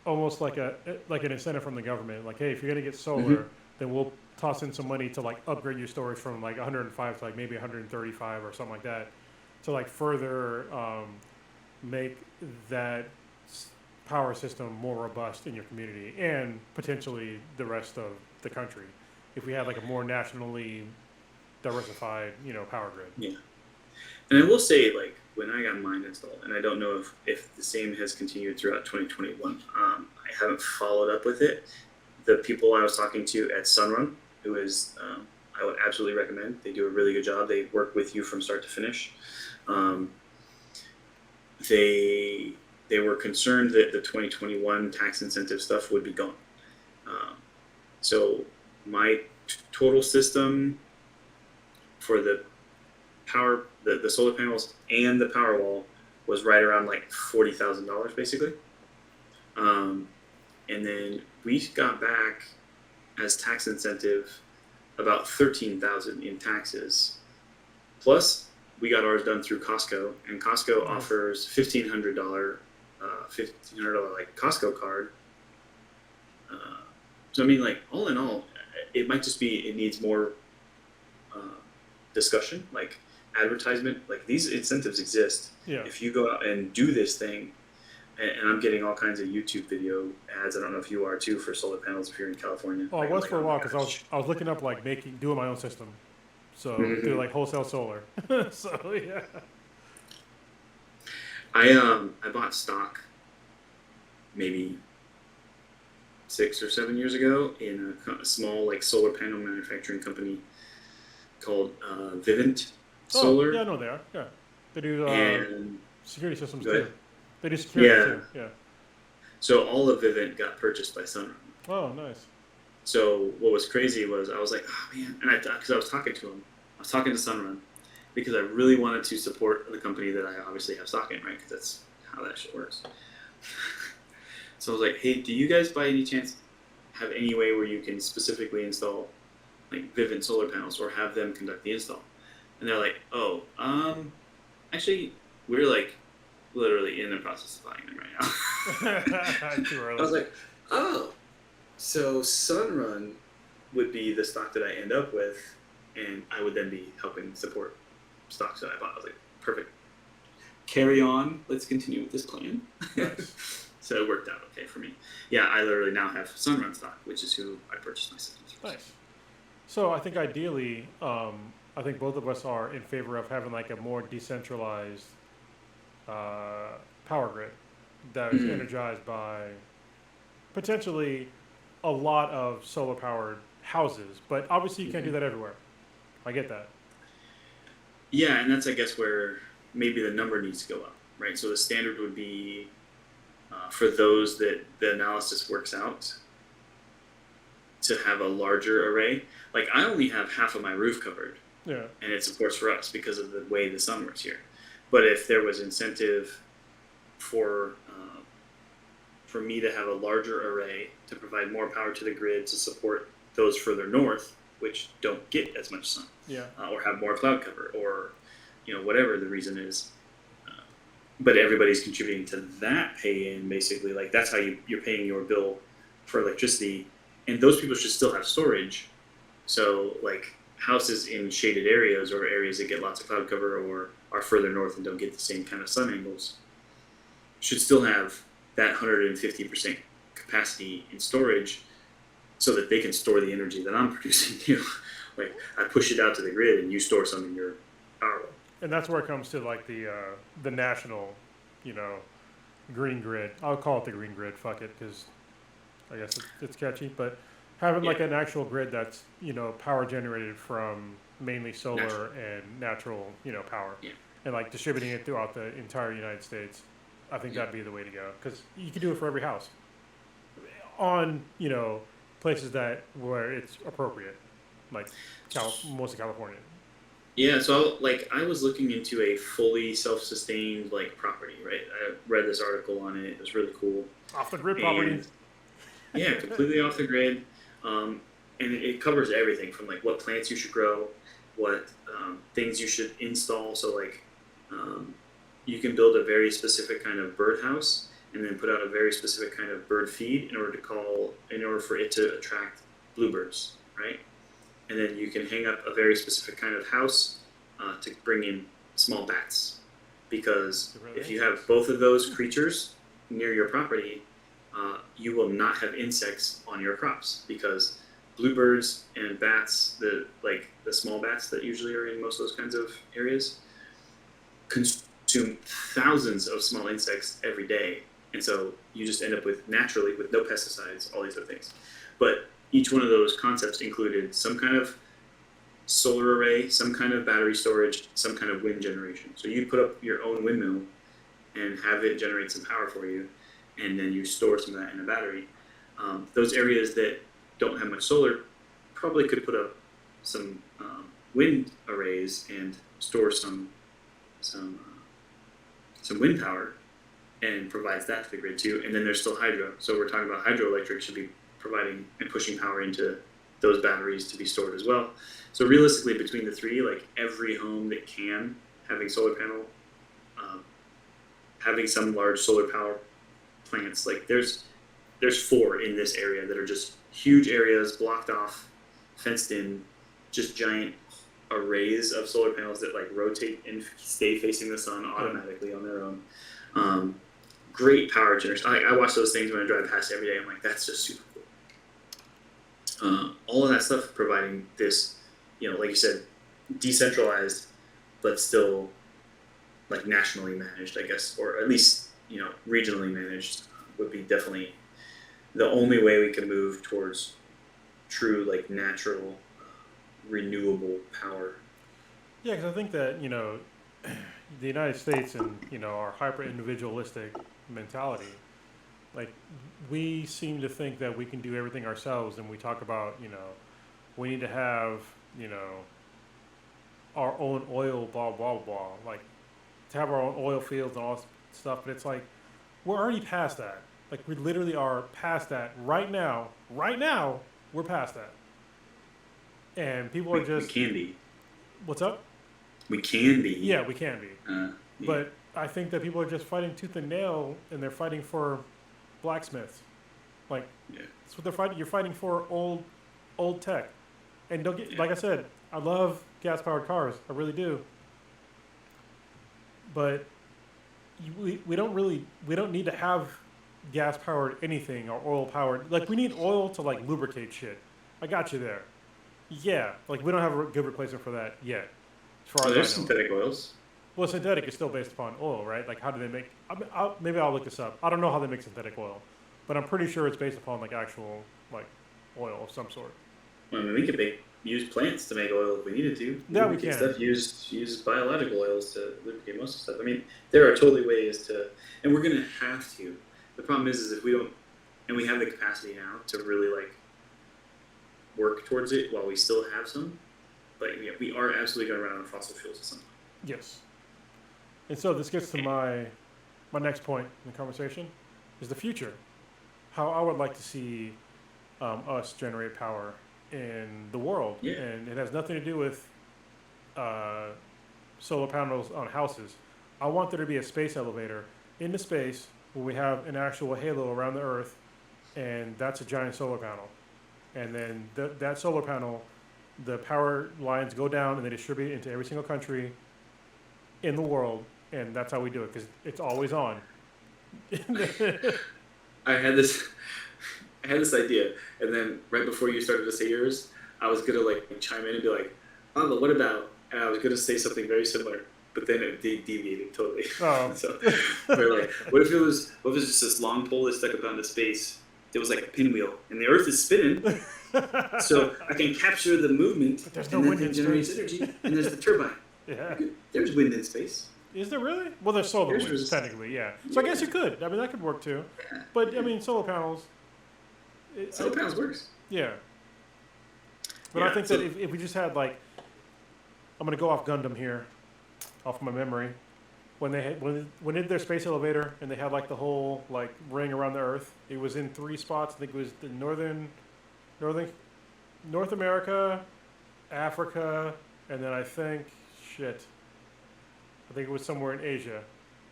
almost like an incentive from the government. Like, hey, if you're gonna get solar, then we'll toss in some money to like upgrade your storage from like 105 to like maybe 135 or something like that, to like further make that power system more robust in your community and potentially the rest of the country, if we had like a more nationally diversified, power grid. Yeah. And I will say, like, when I got mine installed, and I don't know if the same has continued throughout 2021, I haven't followed up with it. The people I was talking to at Sunrun, who is, I would absolutely recommend. They do a really good job. They work with you from start to finish. They were concerned that the 2021 tax incentive stuff would be gone. So my total system for the power, the solar panels and the power wall was right around like $40,000 basically. And then we got back as tax incentive about $13,000 in taxes. Plus we got ours done through Costco, and Costco offers $1,500 like Costco card. So I mean, like, all in all, it might just be, it needs more discussion, like advertisement. Like, these incentives exist. Yeah. If you go out and do this thing, and I'm getting all kinds of YouTube video ads. I don't know if you are too, for solar panels if you're in California. Oh, I was for a while, because I was looking up like doing my own system, so do like wholesale solar. So yeah. I bought stock maybe 6 or 7 years ago in a small like solar panel manufacturing company called Vivint Solar. Oh, yeah, I know they are. Yeah, they do and security systems too. They do security too. Yeah. So all of Vivint got purchased by Sunrun. Oh, nice. So what was crazy was I was like, oh man, and because I was talking to him, I was talking to Sunrun because I really wanted to support the company that I obviously have stock in, right? Because that's how that shit works. So I was like, hey, do you guys by any chance have any way where you can specifically install like Vivint solar panels, or have them conduct the install? And they're like, oh, actually, we're like literally in the process of buying them right now. Too early. I was like, oh, so Sunrun would be the stock that I end up with, and I would then be helping support stocks that I bought. I was like, perfect. carry on. Let's continue with this plan. Nice. So it worked out okay for me. Yeah, I literally now have Sunrun stock, which is who I purchased my systems from. Nice. So I think ideally, I think both of us are in favor of having like a more decentralized power grid that is energized by potentially a lot of solar powered houses, but obviously you can't do that everywhere. I get that. Yeah, and that's I guess where maybe the number needs to go up, right? So the standard would be for those that the analysis works out to have a larger array. Like I only have half of my roof covered, Yeah. and it's of course for us because of the way the sun works here. But if there was incentive for me to have a larger array to provide more power to the grid to support those further north, which don't get as much sun, Yeah. or have more cloud cover, or whatever the reason is. But everybody's contributing to that pay-in, basically. Like that's how you're paying your bill for electricity, and those people should still have storage. So like houses in shaded areas or areas that get lots of cloud cover or are further north and don't get the same kind of sun angles should still have that 150% capacity in storage so that they can store the energy that I'm producing too. Like I push it out to the grid and you store some in your power bill. And that's where it comes to like the national, green grid. I'll call it the green grid. Fuck it, because I guess it's catchy. But having like an actual grid that's power generated from mainly solar and natural power, and like distributing it throughout the entire United States. I think that'd be the way to go because you can do it for every house on places where it's appropriate, like most of California. Yeah, so I was looking into a fully self-sustained property, right? I read this article on it. It was really cool. Off the grid property. Yeah, completely off the grid. And it covers everything from what plants you should grow, what things you should install. So you can build a very specific kind of birdhouse and then put out a very specific kind of bird feed in order for it to attract bluebirds, right? And then you can hang up a very specific kind of house to bring in small bats. Because if you have both of those creatures near your property, you will not have insects on your crops because bluebirds and bats, the small bats that usually are in most of those kinds of areas, consume thousands of small insects every day. And so you just end up with no pesticides, all these other things. But each one of those concepts included some kind of solar array, some kind of battery storage, some kind of wind generation. So you put up your own windmill and have it generate some power for you, and then you store some of that in a battery. Those areas that don't have much solar probably could put up some wind arrays and store some wind power and provides that to the grid too. And then there's still hydro. So we're talking about hydroelectric should be providing and pushing power into those batteries to be stored as well. So realistically, between the three, every home that can having solar panel, having some large solar power plants, there's 4 in this area that are just huge areas blocked off, fenced in, just giant arrays of solar panels that rotate and stay facing the sun automatically on their own. Great power generation. I watch those things when I drive past every day. I'm like, that's just super cool. All of that stuff providing this, like you said, decentralized, but still nationally managed, I guess, or at least regionally managed would be definitely the only way we can move towards true natural renewable power. Yeah, because I think that the United States and our hyper individualistic mentality, we seem to think that we can do everything ourselves, and we talk about we need to have our own oil, blah blah blah, to have our own oil fields and all this stuff. But it's we're already past that. We literally are past that right now. Right now, we're past that. And people are just... We can be. What's up? We can be. Yeah, we can be. Yeah. But I think that people are just fighting tooth and nail, and they're fighting for blacksmiths. That's what they're fighting. You're fighting for old tech. And don't get... Like I said, I love gas-powered cars. I really do. But we don't need to have gas powered anything or oil powered. Like we need oil to like lubricate shit. I got you there. Yeah, like we don't have a good replacement for that yet, as far Oh, as there's I know. synthetic oils. Well, synthetic is still based upon oil, right? Like how do they make? Maybe I'll look this up. I don't know how they make synthetic oil, but I'm pretty sure it's based upon like actual like oil of some sort. I mean, we could use plants to make oil if we needed to. Yeah, we can. Stuff use biological oils to lubricate most of the stuff. I mean, there are totally ways to, and we're gonna have to. The problem is if we don't, and we have the capacity now to really like work towards it while we still have some, but yeah, we are absolutely going to run out of fossil fuels at some point. Yes. And so this gets to my next point in the conversation, is the future. How I would like to see us generate power in the world. Yeah. And it has nothing to do with solar panels on houses. I want there to be a space elevator into space where we have an actual halo around the Earth, and that's a giant solar panel. And then that solar panel, the power lines go down and they distribute it into every single country in the world, and that's how we do it because it's always on. I had this idea, and then right before you started to say yours, I was gonna like chime in and be like, "Oh, but what about?" And I was gonna say something very similar, but then it deviated totally. Oh. So we're like, what if it was just this long pole that stuck up into space? It was like a pinwheel, and the Earth is spinning, so I can capture the movement, But there's and no then wind it in generates space. energy, and there's the turbine. Yeah. There's wind in space. Is there really? Well, there's solar There's winds, resistance. technically, yeah. So I guess you could. I mean, that could work too. But, I mean, solar panels... Solar panels works. Yeah. But Yeah, I think so- that if we just had, like... I'm going to go off Gundam here, off my memory. When they did their space elevator and they had, like, the whole, like, ring around the Earth, it was in 3 spots. I think it was the North America, Africa, and then I think it was somewhere in Asia.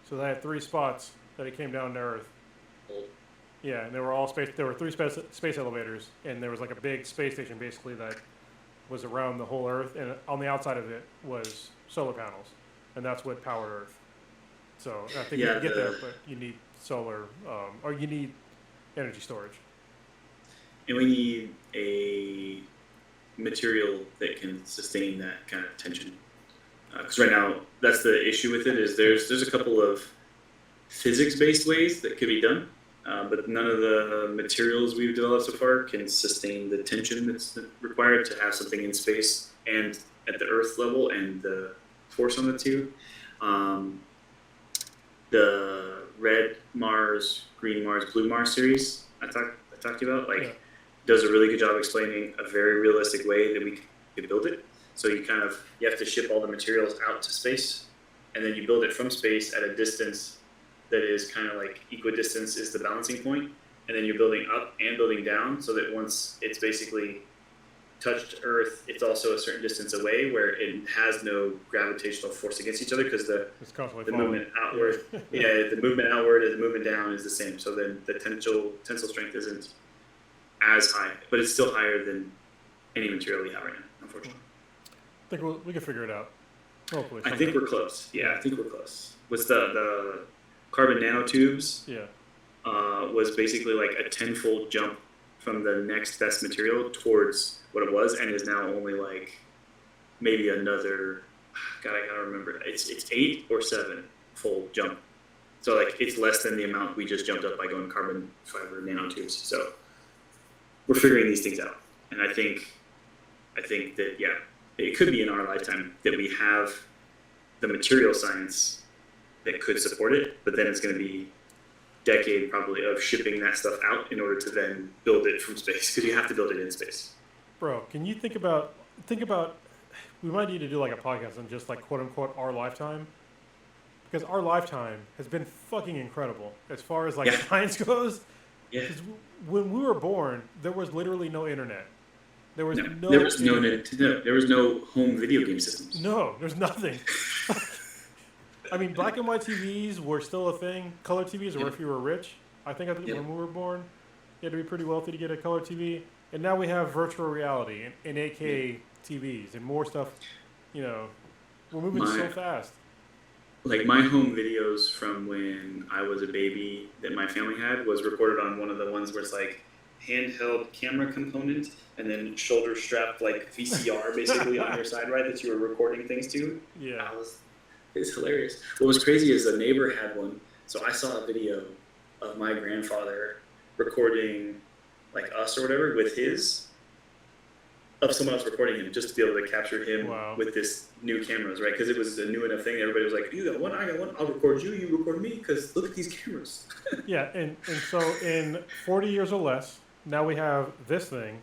So they had 3 spots that it came down to Earth. Old. Yeah, and they were all space. There were 3 space elevators, and there was like a big space station basically that was around the whole Earth, and on the outside of it was solar panels, and that's what powered Earth. So I think you Yeah, can get there, but you need solar, or you need energy storage. And we need a material that can sustain that kind of tension. Because right now, that's the issue with it. Is there's a couple of physics-based ways that could be done, but none of the materials we've developed so far can sustain the tension that's required to have something in space and at the Earth level and the force on the two. The red Mars, green Mars, blue Mars series I talked to you about, like, does a really good job explaining a very realistic way that we could build it. So you have to ship all the materials out to space, and then you build it from space at a distance that is kind of like equidistance is the balancing point, and then you're building up and building down so that once it's basically touched Earth, it's also a certain distance away where it has no gravitational force against each other because the movement outward, the movement outward and the movement down is the same. So then the tensile strength isn't as high, but it's still higher than any material we have right now, unfortunately. I think we can figure it out. Hopefully. I think we're close. Yeah, I think we're close. What's the carbon nanotubes? Yeah. Was basically like a 10-fold jump from the next best material towards what it was, and is now only like maybe another. God, I gotta remember. It's 8 or 7-fold jump. So like it's less than the amount we just jumped up by going carbon fiber nanotubes. So we're figuring these things out, and I think that it could be in our lifetime that we have the material science that could support it, but then it's going to be decade probably of shipping that stuff out in order to then build it from space, because you have to build it in space. Bro, can you think about we might need to do like a podcast on just like quote unquote our lifetime, because our lifetime has been fucking incredible as far as like science goes. Yeah. Because when we were born, there was literally no internet. There was no home video game systems. No, there's nothing. I mean, black and white TVs were still a thing. Color TVs, or if you were rich. I think when we were born, you had to be pretty wealthy to get a color TV. And now we have virtual reality and 8K TVs and more stuff. You know, we're moving so fast. like my home videos from when I was a baby that my family had was recorded on one of the ones where it's like handheld camera component and then shoulder strapped like VCR basically on your side, right, that you were recording things to. Yeah. It's hilarious. What was crazy is a neighbor had one. So I saw a video of my grandfather recording like us or whatever with of someone else recording him just to be able to capture him with this new cameras, right? Because it was a new enough thing. Everybody was like, you got one, I got one, I'll record you, you record me, because look at these cameras. Yeah, and so in 40 years or less, now we have this thing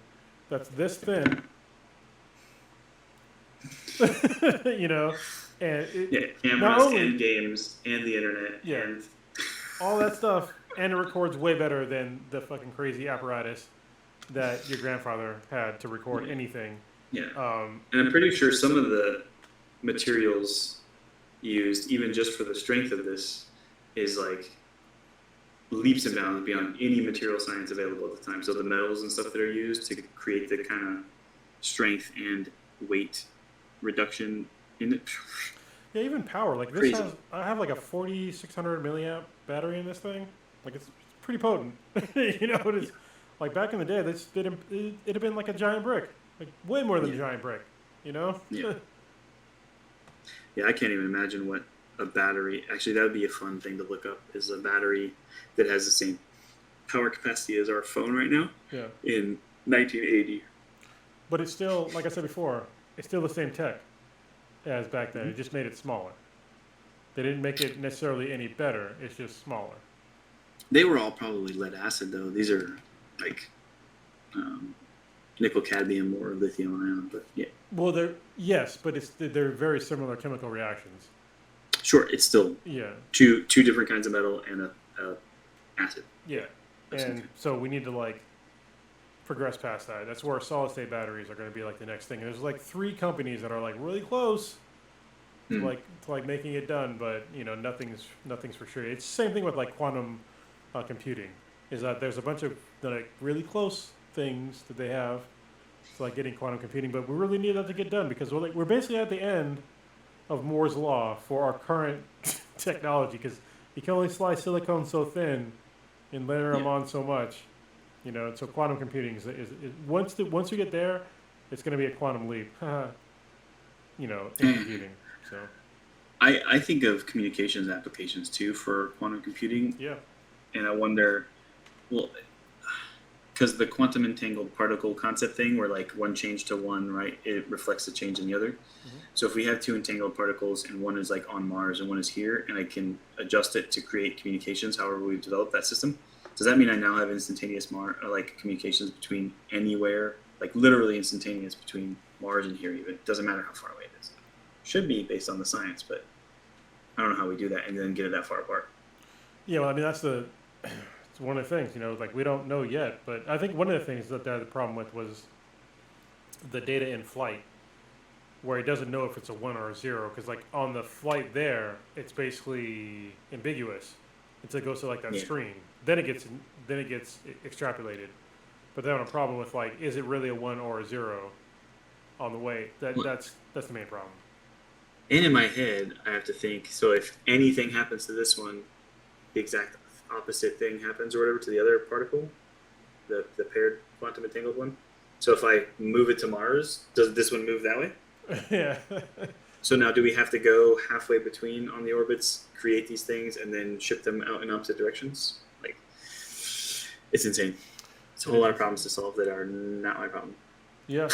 that's this thin, you know, and cameras and games and the internet and all that stuff, and it records way better than the fucking crazy apparatus that your grandfather had to record anything. Yeah. And I'm pretty sure some of the materials used, even just for the strength of this, is like leaps and bounds beyond any material science available at the time. So the metals and stuff that are used to create the kind of strength and weight reduction in it. Yeah, even power. Like this I have like a 4600 milliamp battery in this thing. Like it's pretty potent. You know, it is. Like back in the day, it'd have been like a giant brick, like way more than a giant brick, you know? Yeah. Yeah, I can't even imagine what a battery. Actually, that would be a fun thing to look up. Is a battery that has the same power capacity as our phone right now. Yeah. In 1980. But it's still, like I said before, it's still the same tech as back then. It just made it smaller. They didn't make it necessarily any better. It's just smaller. They were all probably lead acid, though. These are like nickel cadmium or lithium ion, but yeah. Well, but they're very similar chemical reactions. Sure, it's still two different kinds of metal and a acid. Yeah, and so we need to like progress past that. That's where solid state batteries are going to be like the next thing. And there's like 3 companies that are like really close to like making it done, but you know nothing's for sure. It's the same thing with like quantum computing. Is that there's a bunch of like really close things that they have to like getting quantum computing, but we really need that to get done because we're basically at the end of Moore's law for our current technology because you can only slice silicon so thin and layer them on so much, you know. So quantum computing is once we get there, it's going to be a quantum leap, you know, in computing. So I think of communications applications too for quantum computing. Yeah, and I wonder. Well, because the quantum entangled particle concept thing where like one change to one, right, it reflects the change in the other. Mm-hmm. So if we have 2 entangled particles and one is like on Mars and one is here and I can adjust it to create communications however we've developed that system, does that mean I now have instantaneous like communications between anywhere, like literally instantaneous between Mars and here even? It doesn't matter how far away it is. Should be based on the science, but I don't know how we do that and then get it that far apart. Yeah, well, I mean, that's one of the things, you know, like we don't know yet, but I think one of the things that they had the problem with was the data in flight, where it doesn't know if it's a 1 or a 0, because like on the flight there, it's basically ambiguous until it goes to like that stream. Then it gets extrapolated, but they're having a problem with like, is it really a 1 or a 0 on the way? That's the main problem. And in my head, I have to think. So if anything happens to this one, the exact opposite thing happens or whatever to the other particle, the paired quantum entangled one. So if I move it to Mars, does this one move that way? Yeah. So now do we have to go halfway between on the orbits, create these things, and then ship them out in opposite directions? Like, it's insane. It's a whole lot of problems to solve that are not my problem. Yeah.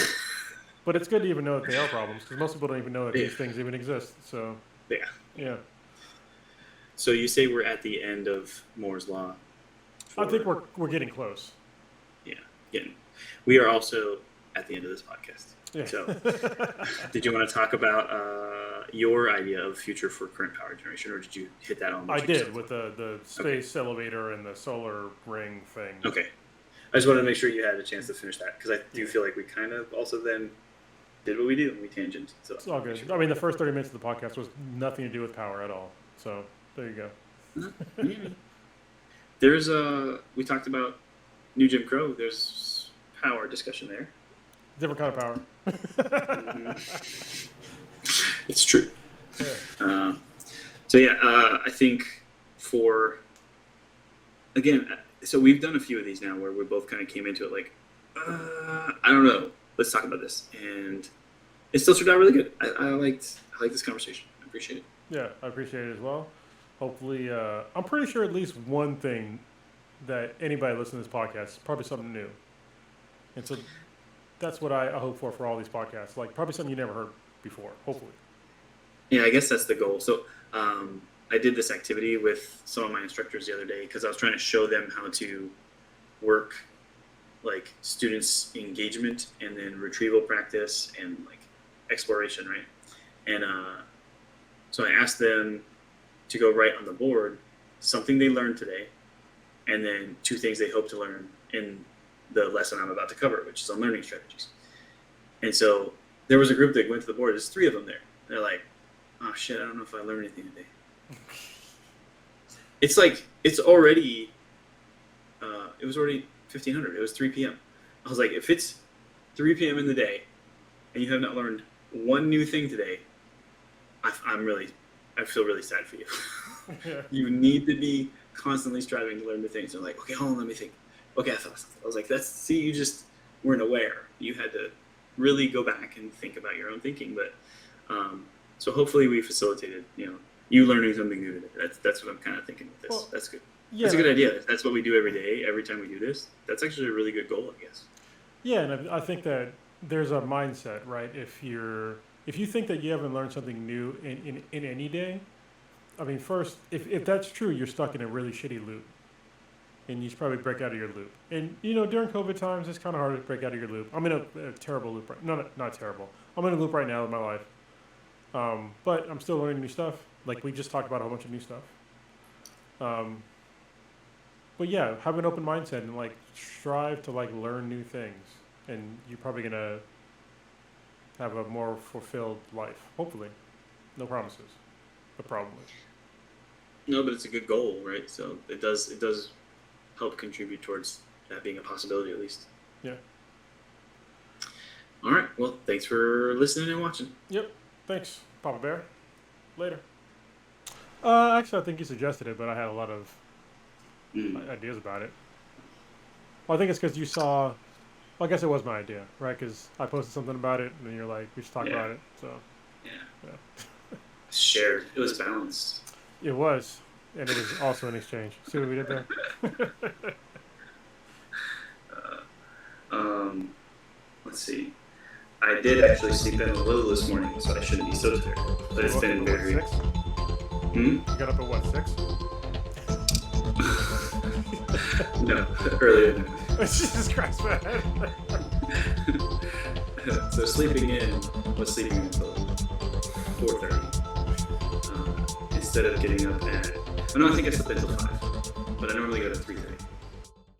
But it's good to even know that they are problems, because most people don't even know that these things even exist. So yeah. So you say we're at the end of Moore's law? I think we're getting close. Yeah, we are also at the end of this podcast. Yeah. So, did you want to talk about your idea of future for current power generation, or did you hit that on? I did with the space elevator and the solar ring thing. Okay, I just wanted to make sure you had a chance to finish that because I do feel like we kind of also then did what we do and we tangent. So it's all good. I mean, the first 30 minutes of the podcast was nothing to do with power at all. So there you go. There's we talked about New Jim Crow. There's power discussion there. Different kind of power. It's true. Yeah. So yeah, I think again, so we've done a few of these now where we both kind of came into it like, I don't know, let's talk about this, and it still turned out really good. I liked this conversation. I appreciate it. Yeah, I appreciate it as well. Hopefully, I'm pretty sure at least one thing that anybody listening to this podcast is probably something new, and so that's what I hope for all these podcasts. Like probably something you never heard before. Hopefully. Yeah, I guess that's the goal. So I did this activity with some of my instructors the other day because I was trying to show them how to work like students' engagement and then retrieval practice and like exploration, right? And so I asked them to go write on the board something they learned today and then 2 things they hope to learn in the lesson I'm about to cover, which is on learning strategies. And so there was a group that went to the board. There's 3 of them there. They're like, oh shit, I don't know if I learned anything today. It's like, it's already, it was already 1500. It was 3 p.m. I was like, if it's 3 p.m. in the day and you have not learned one new thing today, I feel really sad for you. Yeah. You need to be constantly striving to learn new things. They're like, okay, hold on, let me think. Okay, I thought of something. I was like, you just weren't aware. You had to really go back and think about your own thinking. But so hopefully we facilitated, you learning something new today. That's what I'm kind of thinking with this. Well, that's good. Yeah, that's a good idea. That's what we do every day, every time we do this. That's actually a really good goal, I guess. Yeah, and I think that there's a mindset, right? If you think that you haven't learned something new in any day, I mean, first, if that's true, you're stuck in a really shitty loop. And you should probably break out of your loop. And, during COVID times, it's kind of hard to break out of your loop. I'm in a terrible loop right now. No, not terrible. I'm in a loop right now in my life. But I'm still learning new stuff. Like, we just talked about a whole bunch of new stuff. But, yeah, have an open mindset and, strive to, learn new things. And you're probably going to have a more fulfilled life. Hopefully. No promises. But probably. No, but it's a good goal, right? So it does help contribute towards that being a possibility at least. Yeah. All right. Well, thanks for listening and watching. Yep. Thanks, Papa Bear. Later. Actually, I think you suggested it, but I had a lot of ideas about it. Well, I think it's because you saw... Well, I guess it was my idea, right? Because I posted something about it, and then you're like, we should talk about it. So. Yeah. Shared. It was balanced. It was. And it was also an exchange. See what we did there? Let's see. I did actually sleep in a little this morning, so I shouldn't be so tired. But it's been very... 6? You got up at what, 6? No, earlier than that. Jesus Christ, man. So sleeping in was sleeping until 4:30. Instead of getting up at... Oh, no, I think I slept until 5. But I normally go to 3:30.